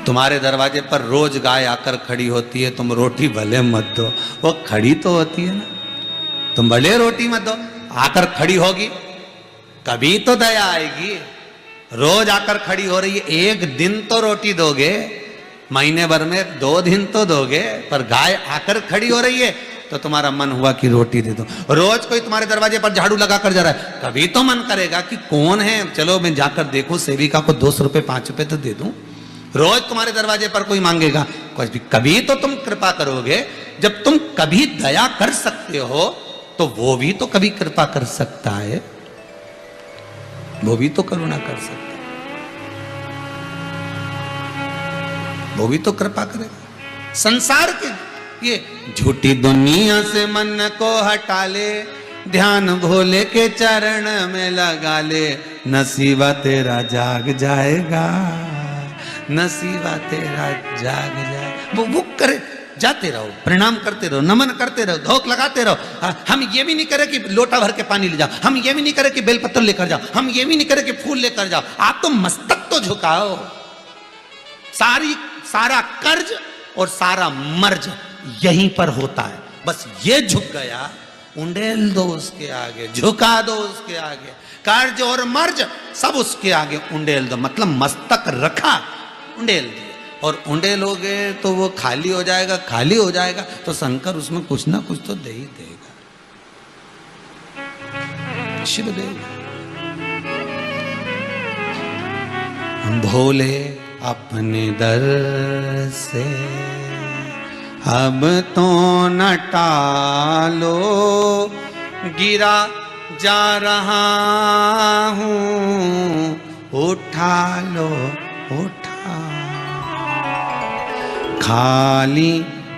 तुम्हारे दरवाजे पर रोज गाय आकर खड़ी होती है, तुम रोटी भले मत दो, वो खड़ी तो होती है ना। तुम भले रोटी मत दो, आकर खड़ी होगी, कभी तो दया आएगी। रोज आकर खड़ी हो रही है, एक दिन तो रोटी दोगे, महीने भर में 2 दिन तो दोगे, पर गाय आकर खड़ी हो रही है तो तुम्हारा मन हुआ कि रोटी दे दो। रोज कोई तुम्हारे दरवाजे पर झाड़ू लगा कर जा रहा है, कभी तो मन करेगा कि कौन है, चलो मैं जाकर देखूं, सेविका को 200 रुपए 5 रुपए तो दे दूं। रोज तुम्हारे दरवाजे पर कोई मांगेगा, कभी तो तुम कृपा करोगे। जब तुम कभी दया कर सकते हो तो वो भी तो कभी कृपा कर सकता है, वो भी तो करुणा कर सकता है, वो भी तो कृपा करेगा। संसार के ये झूठी दुनिया से मन को हटा ले, ध्यान भोले के चरण में लगा ले, नसीबा तेरा जाग जाएगा, नसीबा तेरा जाग जाएगा। वो करे, जाते रहो, प्रणाम करते रहो, नमन करते रहो, धोख लगाते रहो। हम ये भी नहीं करें कि लोटा भर के पानी ले जाओ, हम ये भी नहीं करें कि बेलपत्र लेकर जाओ, हम ये भी नहीं करें कि फूल लेकर जाओ। आप तो मस्तक तो झुकाओ। सारा कर्ज और सारा मर्ज यहीं पर होता है। बस ये झुक गया, उंडेल दो उसके आगे, झुका दो उसके आगे, कर्ज और मर्ज सब उसके आगे उंडेल दो। मतलब मस्तक रखा, उंडेल दिया, और उंडेलोगे तो वो खाली हो जाएगा। खाली हो जाएगा तो शंकर उसमें कुछ ना कुछ तो दे ही देगा, शिव देगा। भोले अपने दर से अब तो न टालो, गिरा जा रहा हूँ, उठा लो, उठा। खाली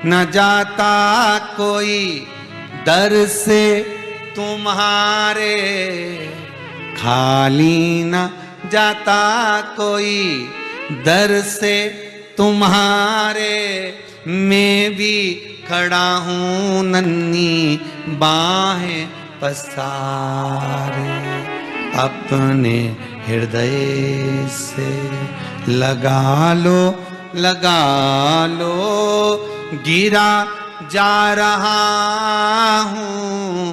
न जाता कोई दर से तुम्हारे, खाली न जाता कोई दर से तुम्हारे, मैं भी खड़ा हूं नन्ही बाहें पसारे, अपने हृदय से लगा लो, गिरा जा रहा हूं,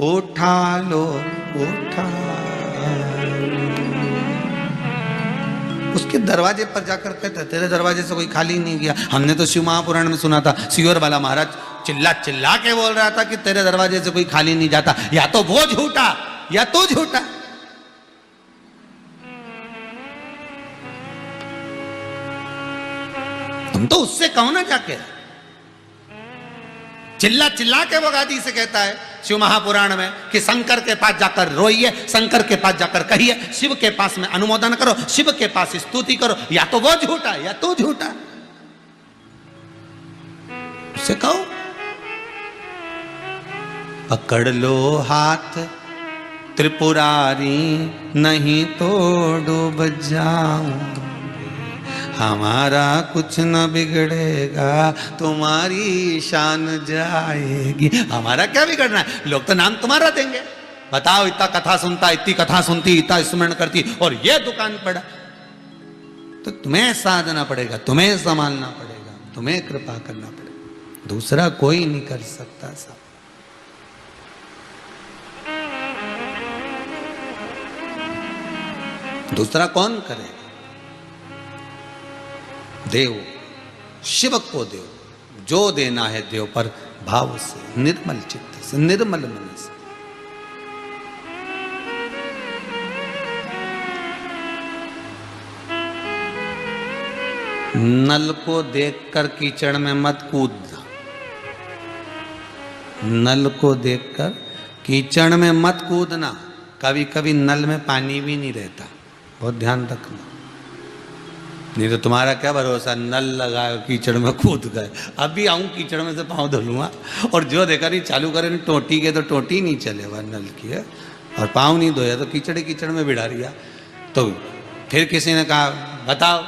उठा लो। उसके दरवाजे पर जाकर कहता, तेरे दरवाजे से कोई खाली नहीं गया। हमने तो शिव महापुराण में सुना था, सियोर वाला महाराज चिल्ला चिल्ला के बोल रहा था कि तेरे दरवाजे से कोई खाली नहीं जाता। या तो वो झूठा या तू झूठा। तुम तो उससे कहो ना जाके। चिल्ला चिल्ला के वो गादी से कहता है शिव महापुराण में कि शंकर के पास जाकर रोइए, शंकर के पास जाकर कहिए, शिव के पास में अनुमोदन करो, शिव के पास स्तुति करो। या तो वो झूठा या तू झूठा। उससे कहो पकड़ लो हाथ त्रिपुरारी, नहीं तो डूब जाऊं। हमारा कुछ न बिगड़ेगा, तुम्हारी शान जाएगी। हमारा क्या बिगड़ना है? लोग तो नाम तुम्हारा देंगे। बताओ, इतना कथा सुनता, इतनी कथा सुनती, इतना स्मरण करती, और ये दुकान पड़ा। तो तुम्हें साधना पड़ेगा, तुम्हें संभालना पड़ेगा, तुम्हें कृपा करना पड़ेगा। दूसरा कोई नहीं कर सकता सब। दूसरा कौन करेगा? देव, शिव को देव, जो देना है देव, पर भाव से, निर्मल चित्त से, निर्मल मन से। नल को देखकर कीचड़ में मत कूदना। नल को देखकर कीचड़ में मत कूदना। कभी कभी नल में पानी भी नहीं रहता, बहुत ध्यान रखना। नहीं तो तुम्हारा क्या भरोसा, नल लगाए कीचड़ में कूद गए। अभी आऊं कीचड़ में से पाँव धुलूंगा, और जो देखा नहीं चालू करे टोटी के, तो टोटी नहीं चलेगा नल की है, और पाँव नहीं धोया तो कीचड़ में बिड़ा रिया। तो फिर किसी ने कहा बताओ,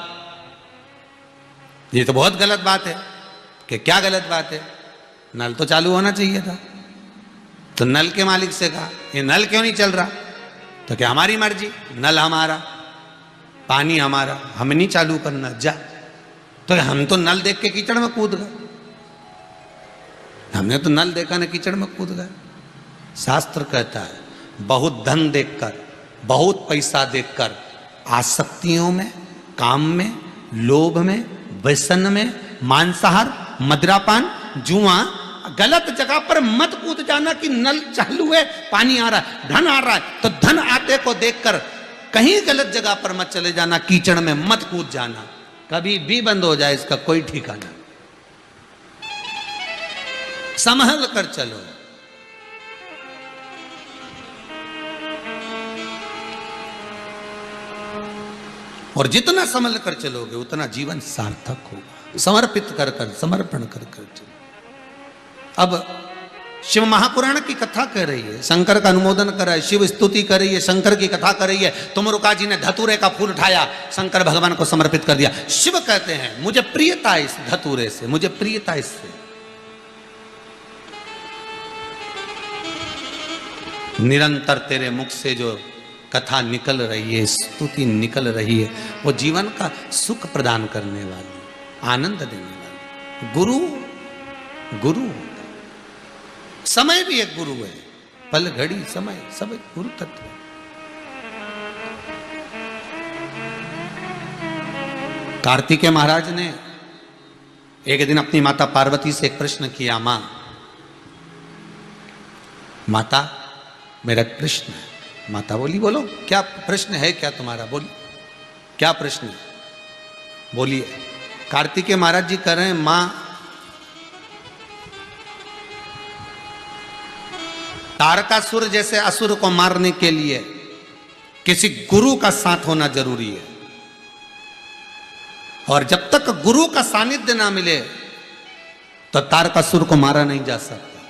ये तो बहुत गलत बात है। कि क्या गलत बात है? नल तो चालू होना चाहिए था। तो नल के मालिक से कहा ये नल क्यों नहीं चल रहा? तो क्या हमारी मर्जी, नल हमारा, पानी हमारा, हम नहीं चालू करना जा। तो हम तो नल देख के कीचड़ में कूद गए। हमने तो नल देखा ना कीचड़ में कूद गए। शास्त्र कहता है बहुत धन देखकर, बहुत पैसा देखकर, आसक्तियों में, काम में, लोभ में, व्यसन में, मांसाहार, मदिरापान, जुआ, गलत जगह पर मत कूद जाना कि नल चालू है, पानी आ रहा है, धन आ रहा है। तो धन आते को देखकर कहीं गलत जगह पर मत चले जाना, कीचड़ में मत कूद जाना। कभी भी बंद हो जाए इसका कोई ठिकाना। संभल कर चलो। और जितना संभल कर चलोगे उतना जीवन सार्थक होगा। समर्पित कर कर, समर्पण कर कर चलो। अब शिव महापुराण की कथा कर रही है, शंकर का अनुमोदन कर रहा है, शिव स्तुति कर रही है, शंकर की कथा कर रही है। तुमरुका जी ने धतूरे का फूल उठाया, शंकर भगवान को समर्पित कर दिया। शिव कहते हैं मुझे प्रियता इस धतूरे से, मुझे प्रियता इससे। निरंतर तेरे मुख से जो कथा निकल रही है, स्तुति निकल रही है, वो जीवन का सुख प्रदान करने वाली, आनंद देने वाली। गुरु गुरु समय भी एक गुरु है। पल घड़ी समय सब एक गुरु तत्व है। कार्तिकेय महाराज ने एक दिन अपनी माता पार्वती से एक प्रश्न किया, माता मेरा एक प्रश्न है। माता बोली बोलो क्या प्रश्न है, क्या तुम्हारा, बोली क्या प्रश्न है, बोलिए। कार्तिकेय महाराज जी कह रहे हैं मां तारकासुर जैसे असुर को मारने के लिए किसी गुरु का साथ होना जरूरी है, और जब तक गुरु का सानिध्य ना मिले तो तारकासुर को मारा नहीं जा सकता।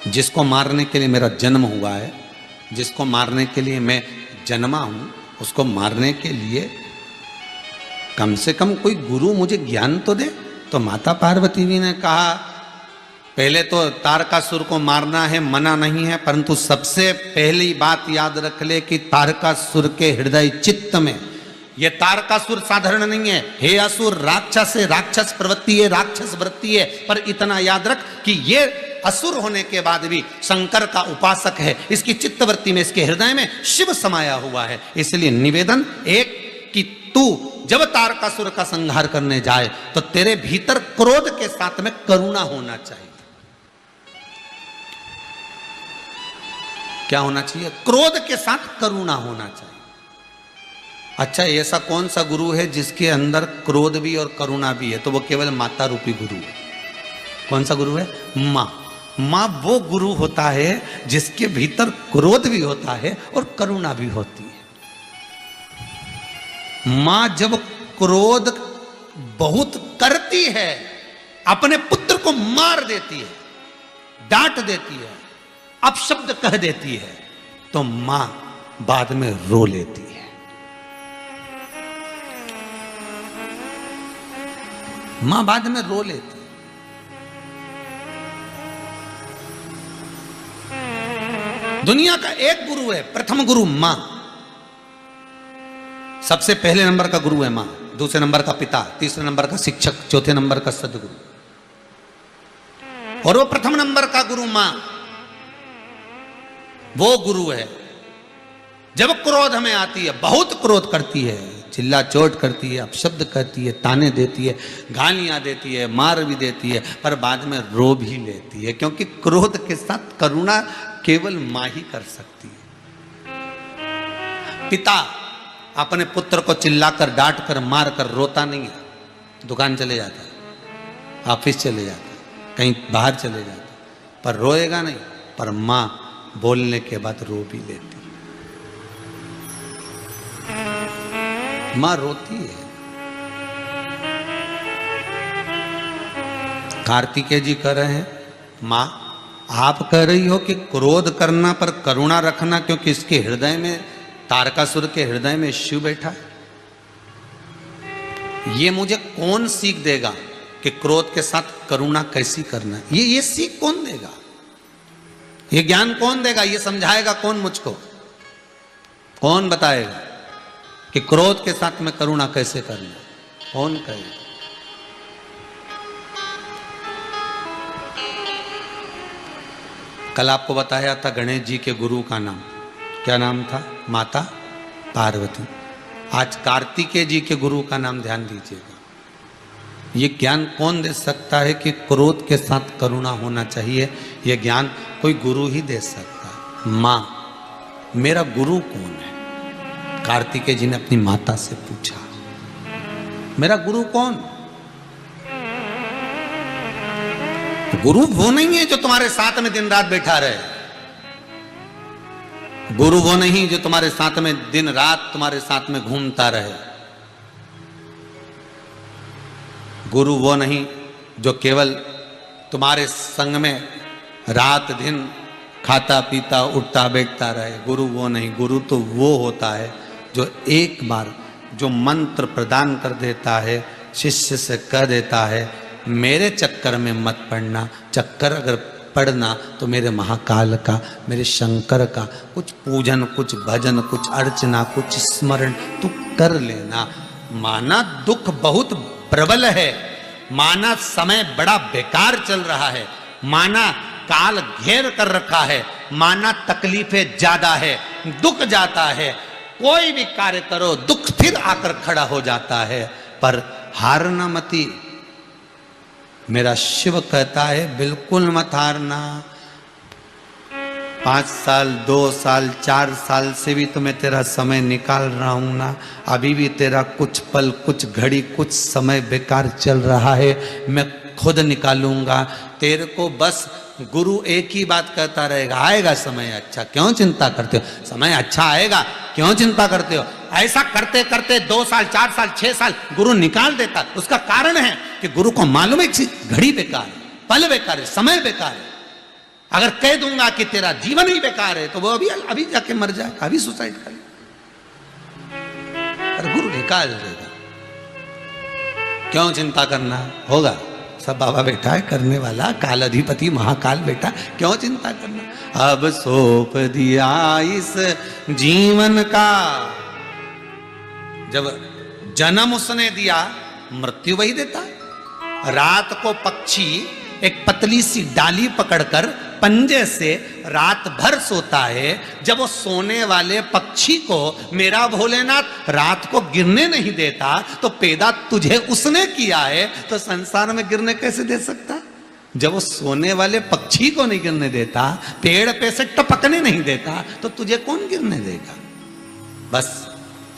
जिसको मारने के लिए मेरा जन्म हुआ है, जिसको मारने के लिए मैं जन्मा हूं, उसको मारने के लिए कम से कम कोई गुरु मुझे ज्ञान तो दे। तो माता पार्वती जी ने कहा, पहले तो तारकासुर को मारना है, मना नहीं है, परंतु सबसे पहली बात याद रख ले कि तारकासुर के हृदय चित्त में, ये तारकासुर साधारण नहीं है, हे असुर राक्षस है, राक्षस प्रवृत्ति है, राक्षस वृत्ति है। पर इतना याद रख कि ये असुर होने के बाद भी शंकर का उपासक है, इसकी चित्तवृत्ति में, इसके हृदय में शिव समाया हुआ है। इसलिए निवेदन एक कि तू जब तारकासुर का संहार करने जाए तो तेरे भीतर क्रोध के साथ में करुणा होना चाहिए। क्या होना चाहिए? क्रोध के साथ करुणा होना चाहिए। अच्छा, ऐसा कौन सा गुरु है जिसके अंदर क्रोध भी और करुणा भी है? तो वो केवल माता रूपी गुरु है। कौन सा गुरु है? माँ। माँ वो गुरु होता है जिसके भीतर क्रोध भी होता है और करुणा भी होती है। माँ जब क्रोध बहुत करती है, अपने पुत्र को मार देती है, डांट देती है, अपशब्द कह देती है, तो मां बाद में रो लेती है। मां बाद में रो लेती है। दुनिया का एक गुरु है, प्रथम गुरु मां। सबसे पहले नंबर का गुरु है मां, दूसरे नंबर का पिता, तीसरे नंबर का शिक्षक, चौथे नंबर का सदगुरु, और वो प्रथम नंबर का गुरु मां। वो गुरु है। जब क्रोध में आती है, बहुत क्रोध करती है, चिल्ला चोट करती है, अपशब्द करती है, ताने देती है, गालियां देती है, मार भी देती है, पर बाद में रो भी लेती है, क्योंकि क्रोध के साथ करुणा केवल मां ही कर सकती है। पिता अपने पुत्र को चिल्लाकर, डांट कर, मार कर रोता नहीं है, दुकान चले जाता है, ऑफिस चले जाता है, कहीं बाहर चले जाता है, पर रोएगा नहीं। पर मां बोलने के बाद रो भी लेती है। मां रोती है। कार्तिकेय जी कह रहे हैं, मां आप कह रही हो कि क्रोध करना पर करुणा रखना, क्योंकि इसके हृदय में, तारकासुर के हृदय में शिव बैठा है। ये मुझे कौन सीख देगा कि क्रोध के साथ करुणा कैसी करना? ये सीख कौन देगा? ये ज्ञान कौन देगा? ये समझाएगा कौन मुझको? कौन बताएगा कि क्रोध के साथ में करुणा कैसे करना? कौन कहेगा? कल आपको बताया था गणेश जी के गुरु का नाम, क्या नाम था? माता पार्वती। आज कार्तिकेय जी के गुरु का नाम ध्यान दीजिएगा। ये ज्ञान कौन दे सकता है कि क्रोध के साथ करुणा होना चाहिए? ये ज्ञान कोई गुरु ही दे सकता है। मां, मेरा गुरु कौन है? कार्तिकेय जी ने अपनी माता से पूछा, मेरा गुरु कौन? गुरु वो नहीं है जो तुम्हारे साथ में दिन रात बैठा रहे। गुरु वो नहीं जो तुम्हारे साथ में दिन रात तुम्हारे साथ में घूमता रहे। गुरु वो नहीं जो केवल तुम्हारे संग में रात दिन खाता पीता उठता बैठता रहे। गुरु वो नहीं। गुरु तो वो होता है जो एक बार जो मंत्र प्रदान कर देता है, शिष्य से कह देता है, मेरे चक्कर में मत पड़ना, चक्कर अगर पढ़ना तो मेरे महाकाल का, मेरे शंकर का कुछ पूजन, कुछ भजन, कुछ अर्चना, कुछ स्मरण तू कर लेना। माना दुख बहुत प्रबल है, माना समय बड़ा बेकार चल रहा है, माना काल घेर कर रखा है, माना तकलीफें ज्यादा है, दुख जाता है, कोई भी कार्य करो दुख फिर आकर खड़ा हो जाता है, पर हारना मती। मेरा शिव कहता है बिल्कुल मत हारना। 5 साल 2 साल 4 साल से भी तो मैं तेरा समय निकाल रहा हूं ना, अभी भी तेरा कुछ पल कुछ घड़ी कुछ समय बेकार चल रहा है, मैं खुद निकालूंगा तेरे को। बस गुरु एक ही बात कहता रहेगा, आएगा समय अच्छा, क्यों चिंता करते हो, समय अच्छा आएगा, क्यों चिंता करते हो। ऐसा करते करते 2 साल 4 साल 6 साल गुरु निकाल देता। उसका कारण है कि गुरु को मालूम है कि घड़ी बेकार है, पल बेकार है, समय बेकार है। अगर कह दूंगा कि तेरा जीवन ही बेकार है तो वो अभी जाके मर जाए, अभी सुसाइड कर ले, पर गुरु निकाल देगा। क्यों चिंता करना, होगा सब बाबा बैठा है करने वाला, काल अधिपति महाकाल बेटा, क्यों चिंता करना। अब सौंप दिया इस जीवन का, जब जन्म उसने दिया मृत्यु वही देता। रात को पक्षी एक पतली सी डाली पकड़कर पंजे से रात भर सोता है। जब वो सोने वाले पक्षी को मेरा भोलेनाथ रात को गिरने नहीं देता तो पैदा तुझे उसने किया है, तो संसार में गिरने कैसे दे सकता। जब वो सोने वाले पक्षी को नहीं गिरने देता, पेड़ पे से टपकने नहीं देता, तो तुझे कौन गिरने देगा। बस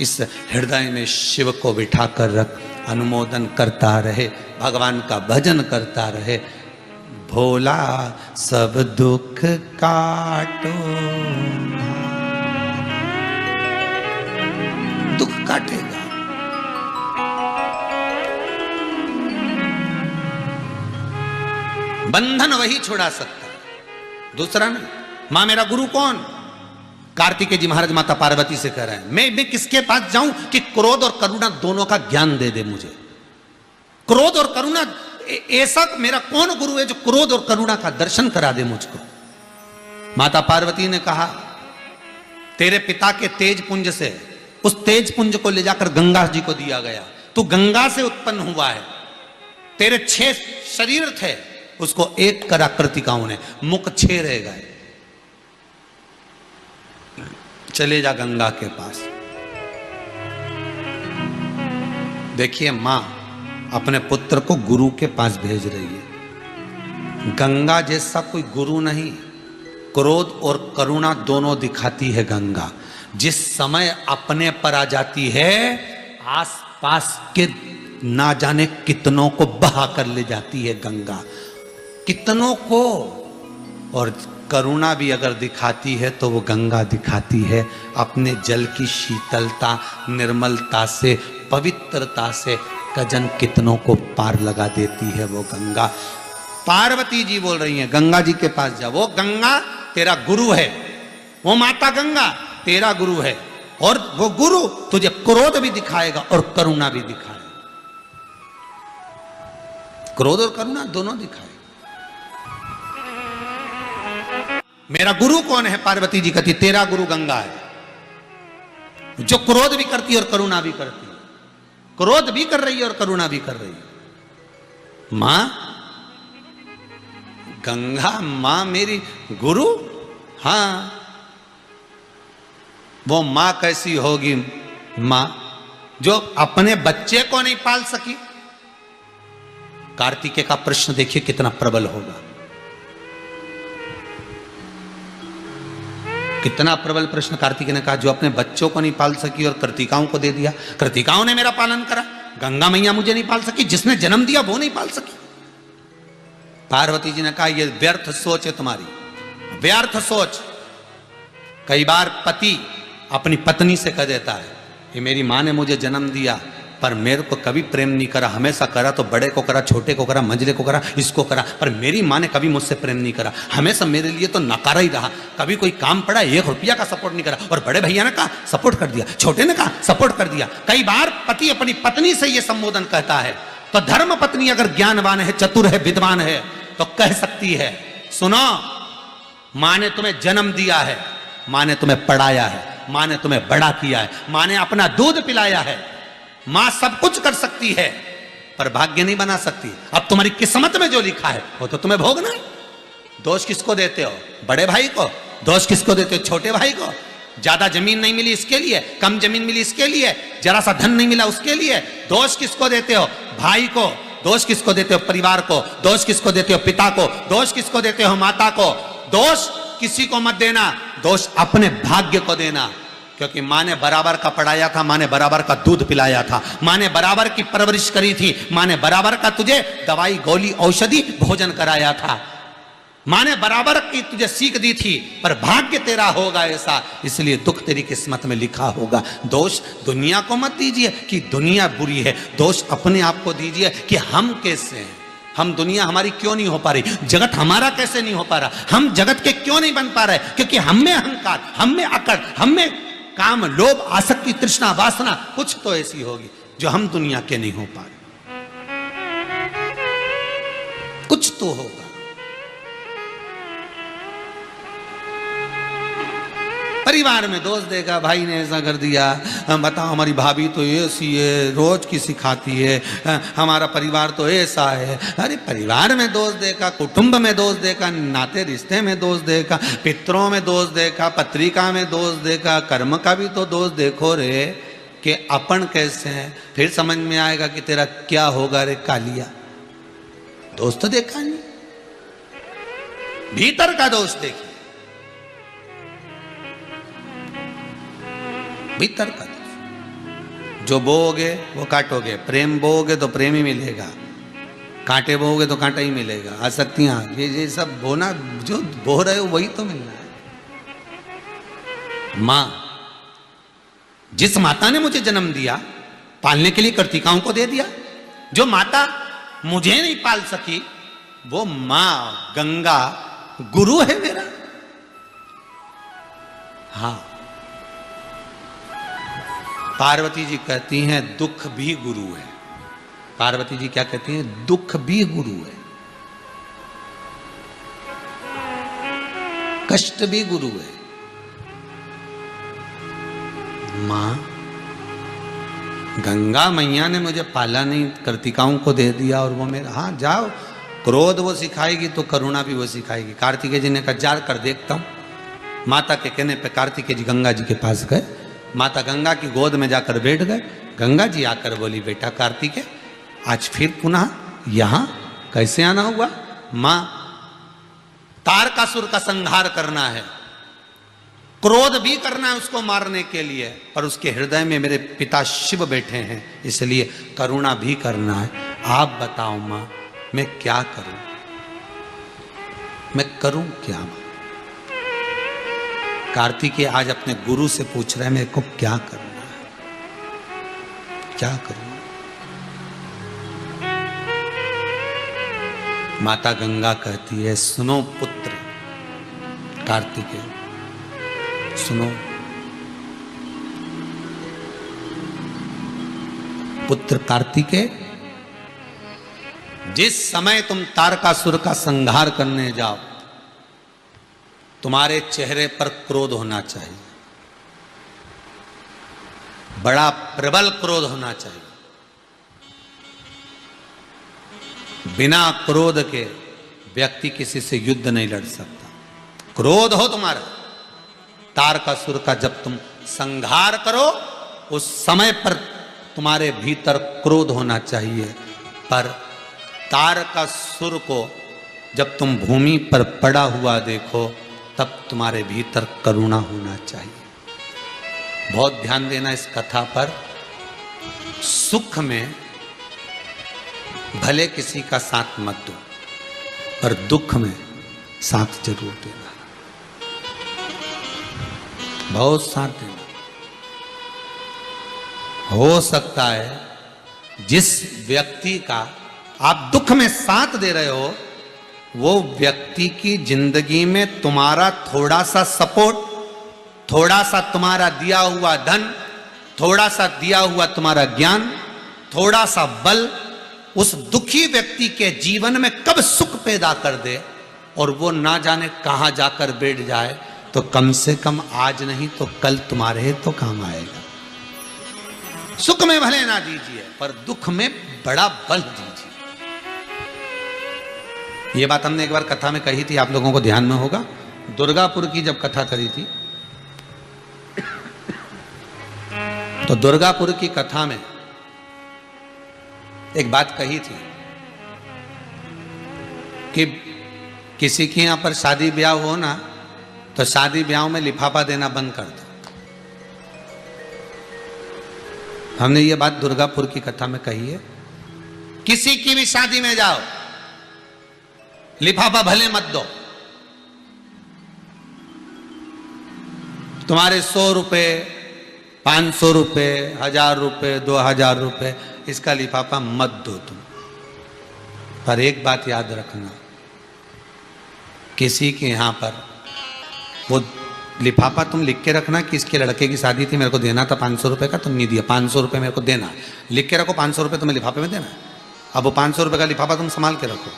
इस हृदय में शिव को बिठा कर रख, अनुमोदन करता रहे, भगवान का भजन करता रहे। भोला सब दुख काटो, दुख काटेगा। बंधन वही छुड़ा सकता है, दूसरा नहीं। मां मेरा गुरु कौन, कार्तिकेय जी महाराज माता पार्वती से कह रहे हैं, मैं किसके पास जाऊं कि क्रोध और करुणा दोनों का ज्ञान दे दे मुझे। क्रोध और करुणा, ऐसा मेरा कौन गुरु है जो क्रोध और करुणा का दर्शन करा दे मुझको। माता पार्वती ने कहा तेरे पिता के तेज पुंज से, उस तेज पुंज को ले जाकर गंगा जी को दिया गया, तू गंगा से उत्पन्न हुआ है। तेरे 6 शरीर थे, उसको एक करा कृतिकाओं ने, मुख 6 रह गए। चले जा गंगा के पास। देखिए मां अपने पुत्र को गुरु के पास भेज रही है। गंगा जैसा कोई गुरु नहीं, क्रोध और करुणा दोनों दिखाती है गंगा। जिस समय अपने पर आ जाती है, आसपास के ना जाने कितनों को बहा कर ले जाती है गंगा, कितनों को। और करुणा भी अगर दिखाती है तो वो गंगा दिखाती है अपने जल की शीतलता, निर्मलता से, पवित्रता से कजन कितनों को पार लगा देती है वो गंगा। पार्वती जी बोल रही हैं गंगा जी के पास जा, वो गंगा तेरा गुरु है, वो माता गंगा तेरा गुरु है, और वो गुरु तुझे क्रोध भी दिखाएगा और करुणा भी दिखाएगा। क्रोध और करुणा दोनों दिखाएगा। मेरा गुरु कौन है, पार्वती जी कहती तेरा गुरु गंगा है, जो क्रोध भी करती है और करुणा भी करती है। क्रोध भी कर रही है और करुणा भी कर रही है। मां गंगा, मां मेरी गुरु, हां। वो मां कैसी होगी, मां जो अपने बच्चे को नहीं पाल सकी। कार्तिकेय का प्रश्न देखिए कितना प्रबल होगा, कितना प्रबल प्रश्न। कार्तिकेय ने कहा जो अपने बच्चों को नहीं पाल सकी और कृतिकाओं को दे दिया, कृतिकाओं ने मेरा पालन करा, गंगा मैया मुझे नहीं पाल सकी, जिसने जन्म दिया वो नहीं पाल सकी। पार्वती जी ने कहा ये व्यर्थ सोच है तुम्हारी, व्यर्थ सोच। कई बार पति अपनी पत्नी से कह देता है कि मेरी मां ने मुझे जन्म दिया पर मेरे को कभी प्रेम नहीं करा, हमेशा करा तो बड़े को करा, छोटे को करा, मंझले को करा, इसको करा, पर मेरी मां ने कभी मुझसे प्रेम नहीं करा, हमेशा मेरे लिए तो नकारा ही रहा। कभी कोई काम पड़ा 1 रुपया का सपोर्ट नहीं करा, और बड़े भैया ने कहा सपोर्ट कर दिया, छोटे ने कहा सपोर्ट कर दिया। कई बार पति अपनी पत्नी से यह संबोधन कहता है, तो धर्म पत्नी अगर ज्ञानवान है, चतुर है, विद्वान है तो कह सकती है सुनो, मां ने तुम्हें जन्म दिया है, मां ने तुम्हें पढ़ाया है, मां ने तुम्हें बड़ा किया है, मां ने अपना दूध पिलाया है, मां सब कुछ कर सकती है पर भाग्य नहीं बना सकती। अब तुम्हारी किस्मत में जो लिखा है वो तो तुम्हें भोगना है। दोष किसको देते हो, बड़े भाई को? दोष किसको देते हो, छोटे भाई को? ज्यादा जमीन नहीं मिली इसके लिए, कम जमीन मिली इसके लिए, जरा सा धन नहीं मिला उसके लिए दोष किसको देते हो? भाई को। दोष किसको देते हो? परिवार को। दोष किसको देते हो? पिता को। दोष किसको देते हो? माता को। दोष किसी को मत देना, दोष अपने भाग्य को देना। क्योंकि माँ ने बराबर का पढ़ाया था, माँ ने बराबर का दूध पिलाया था, माँ ने बराबर की परवरिश करी थी, माँ ने बराबर का तुझे दवाई गोली औषधि भोजन कराया था, माँ ने बराबर की तुझे सीख दी थी, पर भाग्य तेरा होगा ऐसा, इसलिए दुख तेरी किस्मत में लिखा होगा। दोष दुनिया को मत दीजिए कि दुनिया बुरी है, दोष अपने आप को दीजिए कि हम कैसे हैं, हम दुनिया हमारी क्यों नहीं हो पा रही, जगत हमारा कैसे नहीं हो पा रहा, हम जगत के क्यों नहीं बन पा रहे, क्योंकि हम में अहंकार, हम में अकड़, हम में काम, लोभ, आसक्ति, तृष्णा, वासना कुछ तो ऐसी होगी जो हम दुनिया के नहीं हो पा रहे, कुछ तो होगा। परिवार में दोष देगा, भाई ने ऐसा कर दिया, बताओ हमारी भाभी तो ऐसी है, रोज की सिखाती है, हमारा परिवार तो ऐसा है। अरे परिवार में दोष देखा, कुटुंब में दोष देखा, नाते रिश्ते में दोष देखा, पितरों में दोष देखा, पत्रिका में दोष देखा, कर्म का भी तो दोष देखो रे कि अपन कैसे हैं, फिर समझ में आएगा कि तेरा क्या होगा रे कालिया। दोष तो देखा नहीं, भीतर का दोष देखिए, भीतर का दोष। जो बोओगे वो काटोगे, प्रेम बोओगे तो प्रेम ही मिलेगा, कांटे बोओगे तो कांटा ही मिलेगा। आसक्तियां ये सब बोना, जो बो रहे हो वही तो मिलना है। मां, जिस माता ने मुझे जन्म दिया, पालने के लिए कर्तिकाओं को दे दिया, जो माता मुझे नहीं पाल सकी, वो मां गंगा गुरु है मेरा। हाँ, पार्वती जी कहती हैं दुख भी गुरु है। पार्वती जी क्या कहती हैं? दुख भी गुरु है, कष्ट भी गुरु है। मां गंगा मैया ने मुझे पाला नहीं, कर्तिकाओं को दे दिया और वो मेरा, हाँ जाओ, क्रोध वो सिखाएगी तो करुणा भी वो सिखाएगी। कार्तिकेय जी ने कहा जा कर देखता हूं। माता के कहने पे कार्तिकेय जी गंगा जी के पास गए, माता गंगा की गोद में जाकर बैठ गए। गंगा जी आकर बोली बेटा कार्तिकेय, आज फिर पुनः यहां कैसे आना हुआ? मां, तारकासुर का संहार करना है, क्रोध भी करना है उसको मारने के लिए, पर उसके हृदय में मेरे पिता शिव बैठे हैं, इसलिए करुणा भी करना है। आप बताओ मां, मैं क्या करूं, मैं करूं क्या? मां कार्तिकेय आज अपने गुरु से पूछ रहे हैं मेरे को क्या करना है, क्या करूं? माता गंगा कहती है सुनो पुत्र कार्तिकेय, सुनो पुत्र कार्तिकेय, जिस समय तुम तारकासुर का संहार करने जाओ, तुम्हारे चेहरे पर क्रोध होना चाहिए, बड़ा प्रबल क्रोध होना चाहिए। बिना क्रोध के व्यक्ति किसी से युद्ध नहीं लड़ सकता। क्रोध हो तुम्हारा, तारकासुर का जब तुम संहार करो उस समय पर तुम्हारे भीतर क्रोध होना चाहिए, पर तारकासुर को जब तुम भूमि पर पड़ा हुआ देखो तब तुम्हारे भीतर करुणा होना चाहिए। बहुत ध्यान देना इस कथा पर। सुख में भले किसी का साथ मत दो, पर दुख में साथ जरूर देना, बहुत साथ देना। हो सकता है जिस व्यक्ति का आप दुख में साथ दे रहे हो, वो व्यक्ति की जिंदगी में तुम्हारा थोड़ा सा सपोर्ट, थोड़ा सा तुम्हारा दिया हुआ धन, थोड़ा सा दिया हुआ तुम्हारा ज्ञान, थोड़ा सा बल उस दुखी व्यक्ति के जीवन में कब सुख पैदा कर दे और वो ना जाने कहां जाकर बैठ जाए, तो कम से कम आज नहीं तो कल तुम्हारे तो काम आएगा। सुख में भले ना दीजिए, पर दुख में बड़ा बल दीजिए। ये बात हमने एक बार कथा में कही थी, आप लोगों को ध्यान में होगा। दुर्गापुर की जब कथा करी थी, तो दुर्गापुर की कथा में एक बात कही थी कि किसी के यहां पर शादी ब्याह हो ना, तो शादी ब्याह में लिफाफा देना बंद कर दो। हमने ये बात दुर्गापुर की कथा में कही है। किसी की भी शादी में जाओ, लिफाफा भले मत दो। तुम्हारे 100 रुपए, 500 रुपए, 1000 रुपए, 2000 रुपए, इसका लिफाफा मत दो तुम। पर एक बात याद रखना, किसी के यहां पर वो लिफाफा तुम लिख के रखना कि इसके लड़के की शादी थी, मेरे को देना था 500 रुपए का, तुम नहीं दिया, 500 रुपए मेरे को देना। लिख के रखो 500 रुपए तुम्हें लिफाफे में देना। अब वो 500 रुपए का लिफाफा तुम संभाल के रखो।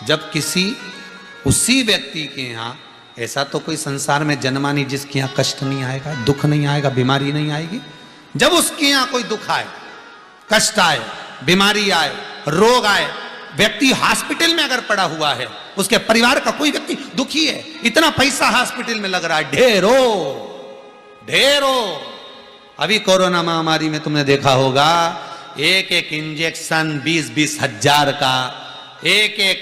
जब किसी उसी व्यक्ति के यहाँ, ऐसा तो कोई संसार में जन्मा नहीं जिसके यहाँ कष्ट नहीं आएगा, दुख नहीं आएगा, बीमारी नहीं आएगी। जब उसके यहाँ कोई दुख आए, कष्ट आए, बीमारी आए, रोग आए, व्यक्ति हॉस्पिटल में अगर पड़ा हुआ है, उसके परिवार का कोई व्यक्ति दुखी है, इतना पैसा हॉस्पिटल में लग रहा है, ढेरों। अभी कोरोना महामारी में तुमने देखा होगा, एक एक इंजेक्शन 20-20 हजार का, एक एक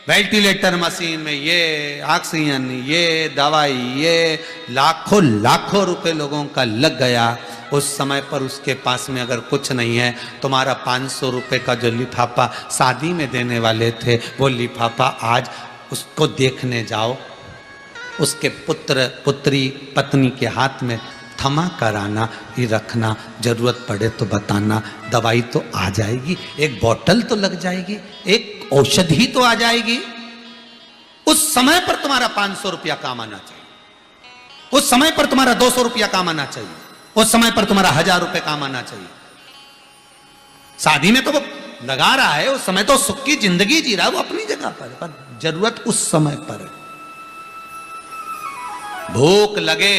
वेंटिलेटर मशीन में ये ऑक्सीजन, ये दवाई, ये लाखों रुपए लोगों का लग गया। उस समय पर उसके पास में अगर कुछ नहीं है, तुम्हारा 500 रुपए का जो लिफाफा शादी में देने वाले थे, वो लिफाफा आज उसको देखने जाओ, उसके पुत्र पुत्री पत्नी के हाथ में थमा कराना ही रखना, जरूरत पड़े तो बताना, दवाई तो आ जाएगी, एक बोतल तो लग जाएगी, एक औषधि तो आ जाएगी। उस समय पर तुम्हारा 500 रुपया काम आना चाहिए, उस समय पर तुम्हारा 200 रुपया काम आना चाहिए, उस समय पर तुम्हारा 1000 रुपए काम आना चाहिए। शादी में तो वो लगा रहा है, उस समय तो सुख की जिंदगी जी रहा है, वो अपनी जगह पर जरूरत उस समय पर है। भूख लगे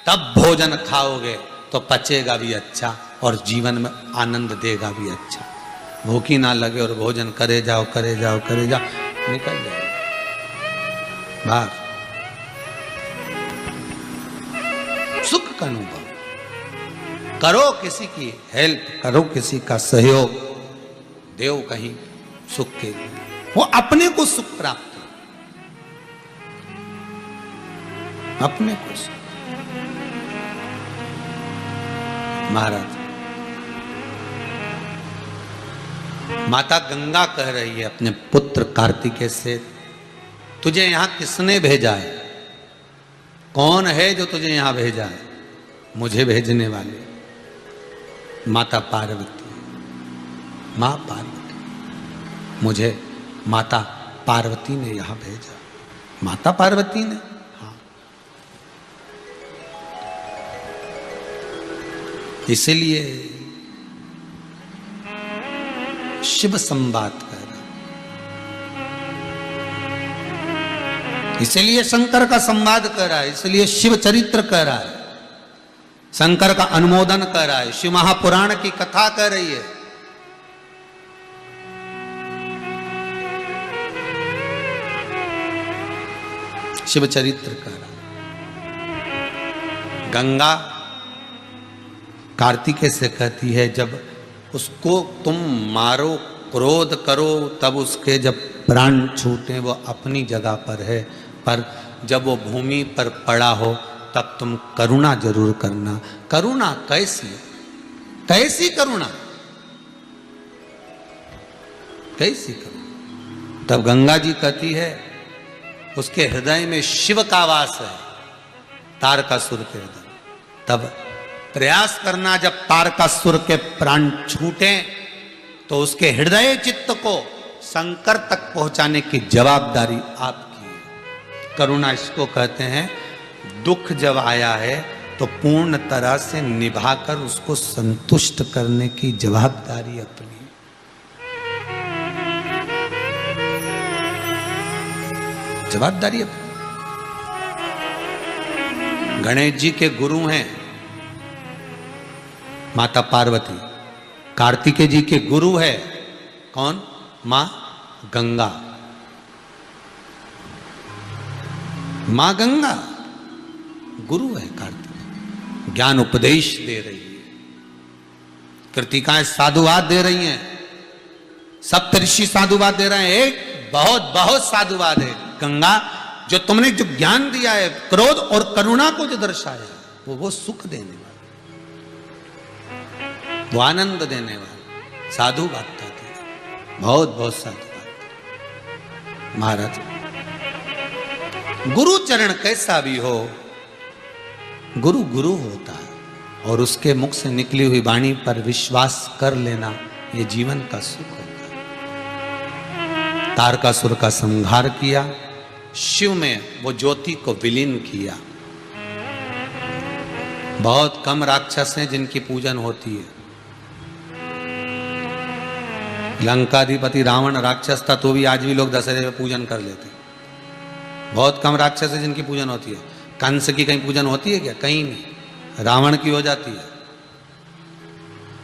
तब भोजन खाओगे तो पचेगा भी अच्छा और जीवन में आनंद देगा भी अच्छा। भूखी ना लगे और भोजन करे जाओ, निकल जाओ बाहर। सुख का अनुभव करो, किसी की हेल्प करो, किसी का सहयोग देव कहीं सुख के, वो अपने को सुख प्राप्त हो, अपने को सुख। महाराज, माता गंगा कह रही है अपने पुत्र कार्तिकेय से, तुझे यहां किसने भेजा है? कौन है जो तुझे यहां भेजा है? मुझे भेजने वाले माता पार्वती, मां पार्वती, मुझे माता पार्वती ने यहां भेजा। माता पार्वती ने, हाँ, इसलिए शिव संवाद कर रहा, इसलिए शंकर का संवाद कर रहा है, इसलिए शिव चरित्र कर रहा है, शंकर का अनुमोदन कर रहा है, शिव महापुराण की कथा कर रही है। शिव चरित्र कर रहा है। गंगा कार्तिकेय से कहती है, जब उसको तुम मारो, क्रोध करो, तब उसके जब प्राण छूटे वो अपनी जगह पर है, पर जब वो भूमि पर पड़ा हो तब तुम करुणा जरूर करना। करुणा कैसी? कैसी करुणा? कैसी करुणा? तब गंगा जी कहती है, उसके हृदय में शिव का वास है, तारकासुर के हृदय। तब प्रयास करना, जब तारकासुर के प्राण छूटे तो उसके हृदय चित्त को शंकर तक पहुंचाने की जवाबदारी आपकी है। करुणा इसको कहते हैं, दुख जब आया है तो पूर्ण तरह से निभाकर उसको संतुष्ट करने की जवाबदारी अपनी। जवाबदारी अपनी। गणेश जी के गुरु हैं माता पार्वती, कार्तिकेय जी के गुरु है कौन? मां गंगा। मां गंगा गुरु है कार्तिक, ज्ञान उपदेश दे रही है, कृतिकाएं साधुवाद दे रही हैं, सप्तऋषि साधुवाद दे रहे हैं, एक बहुत बहुत साधुवाद है। गंगा जो तुमने जो ज्ञान दिया है, क्रोध और करुणा को जो दर्शाया, वो सुख देने वाला, वो आनंद देने वाला साधु बात था। बहुत बहुत साधु बात। महाराज, गुरु चरण कैसा भी हो, गुरु गुरु होता है, और उसके मुख से निकली हुई वाणी पर विश्वास कर लेना, ये जीवन का सुख होता है। तारकासुर का संहार किया, शिव में वो ज्योति को विलीन किया। बहुत कम राक्षस हैं जिनकी पूजन होती है। लंकाधिपति रावण राक्षस था, तो भी आज भी लोग दशहरे में पूजन कर लेते। बहुत कम राक्षस है जिनकी पूजन होती है। कंस की कहीं पूजन होती है क्या? कहीं नहीं। रावण की हो जाती है।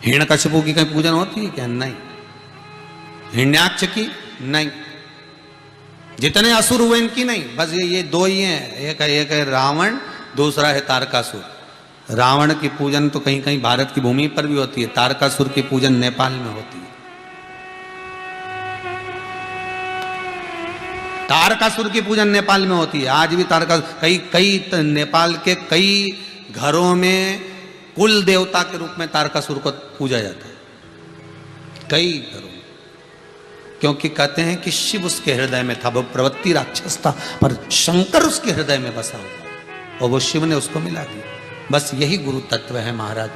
हिरण्यकशिपु की कहीं पूजन होती है क्या? नहीं। हिरण्याक्ष की नहीं। जितने असुर हुए इनकी नहीं। बस ये दो ही हैं, एक है रावण, दूसरा है तारकासुर। रावण की पूजन तो कहीं कहीं भारत की भूमि पर भी होती है, तारकासुर की पूजन नेपाल में होती है। तारकासुर की पूजन नेपाल में होती है, आज भी कई नेपाल के कई घरों में कुल देवता के रूप में तारकासुर को पूजा जाता है, कई घरों में। क्योंकि कहते हैं कि शिव उसके हृदय में था, वो प्रवृत्ति राक्षस था, पर शंकर उसके हृदय में बसा हुआ और वो शिव ने उसको मिला दिया। बस यही गुरु तत्व है महाराज।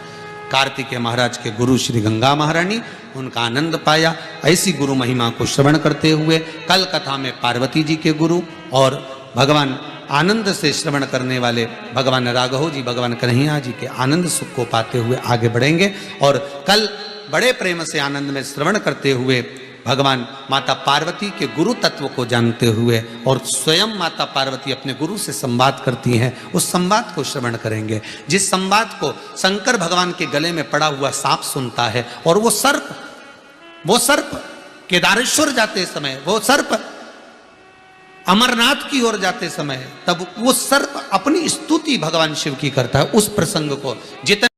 कार्तिकेय महाराज के गुरु श्री गंगा महारानी, उनका आनंद पाया। ऐसी गुरु महिमा को श्रवण करते हुए कल कथा में पार्वती जी के गुरु और भगवान आनंद से श्रवण करने वाले भगवान राघव जी, भगवान कन्हैया जी के आनंद सुख को पाते हुए आगे बढ़ेंगे। और कल बड़े प्रेम से आनंद में श्रवण करते हुए भगवान माता पार्वती के गुरु तत्व को जानते हुए, और स्वयं माता पार्वती अपने गुरु से संवाद करती हैं, उस संवाद को श्रवण करेंगे। जिस संवाद को शंकर भगवान के गले में पड़ा हुआ सांप सुनता है, और वो सर्प केदारेश्वर जाते समय, वो सर्प अमरनाथ की ओर जाते समय, तब वो सर्प अपनी स्तुति भगवान शिव की करता है। उस प्रसंग को जितने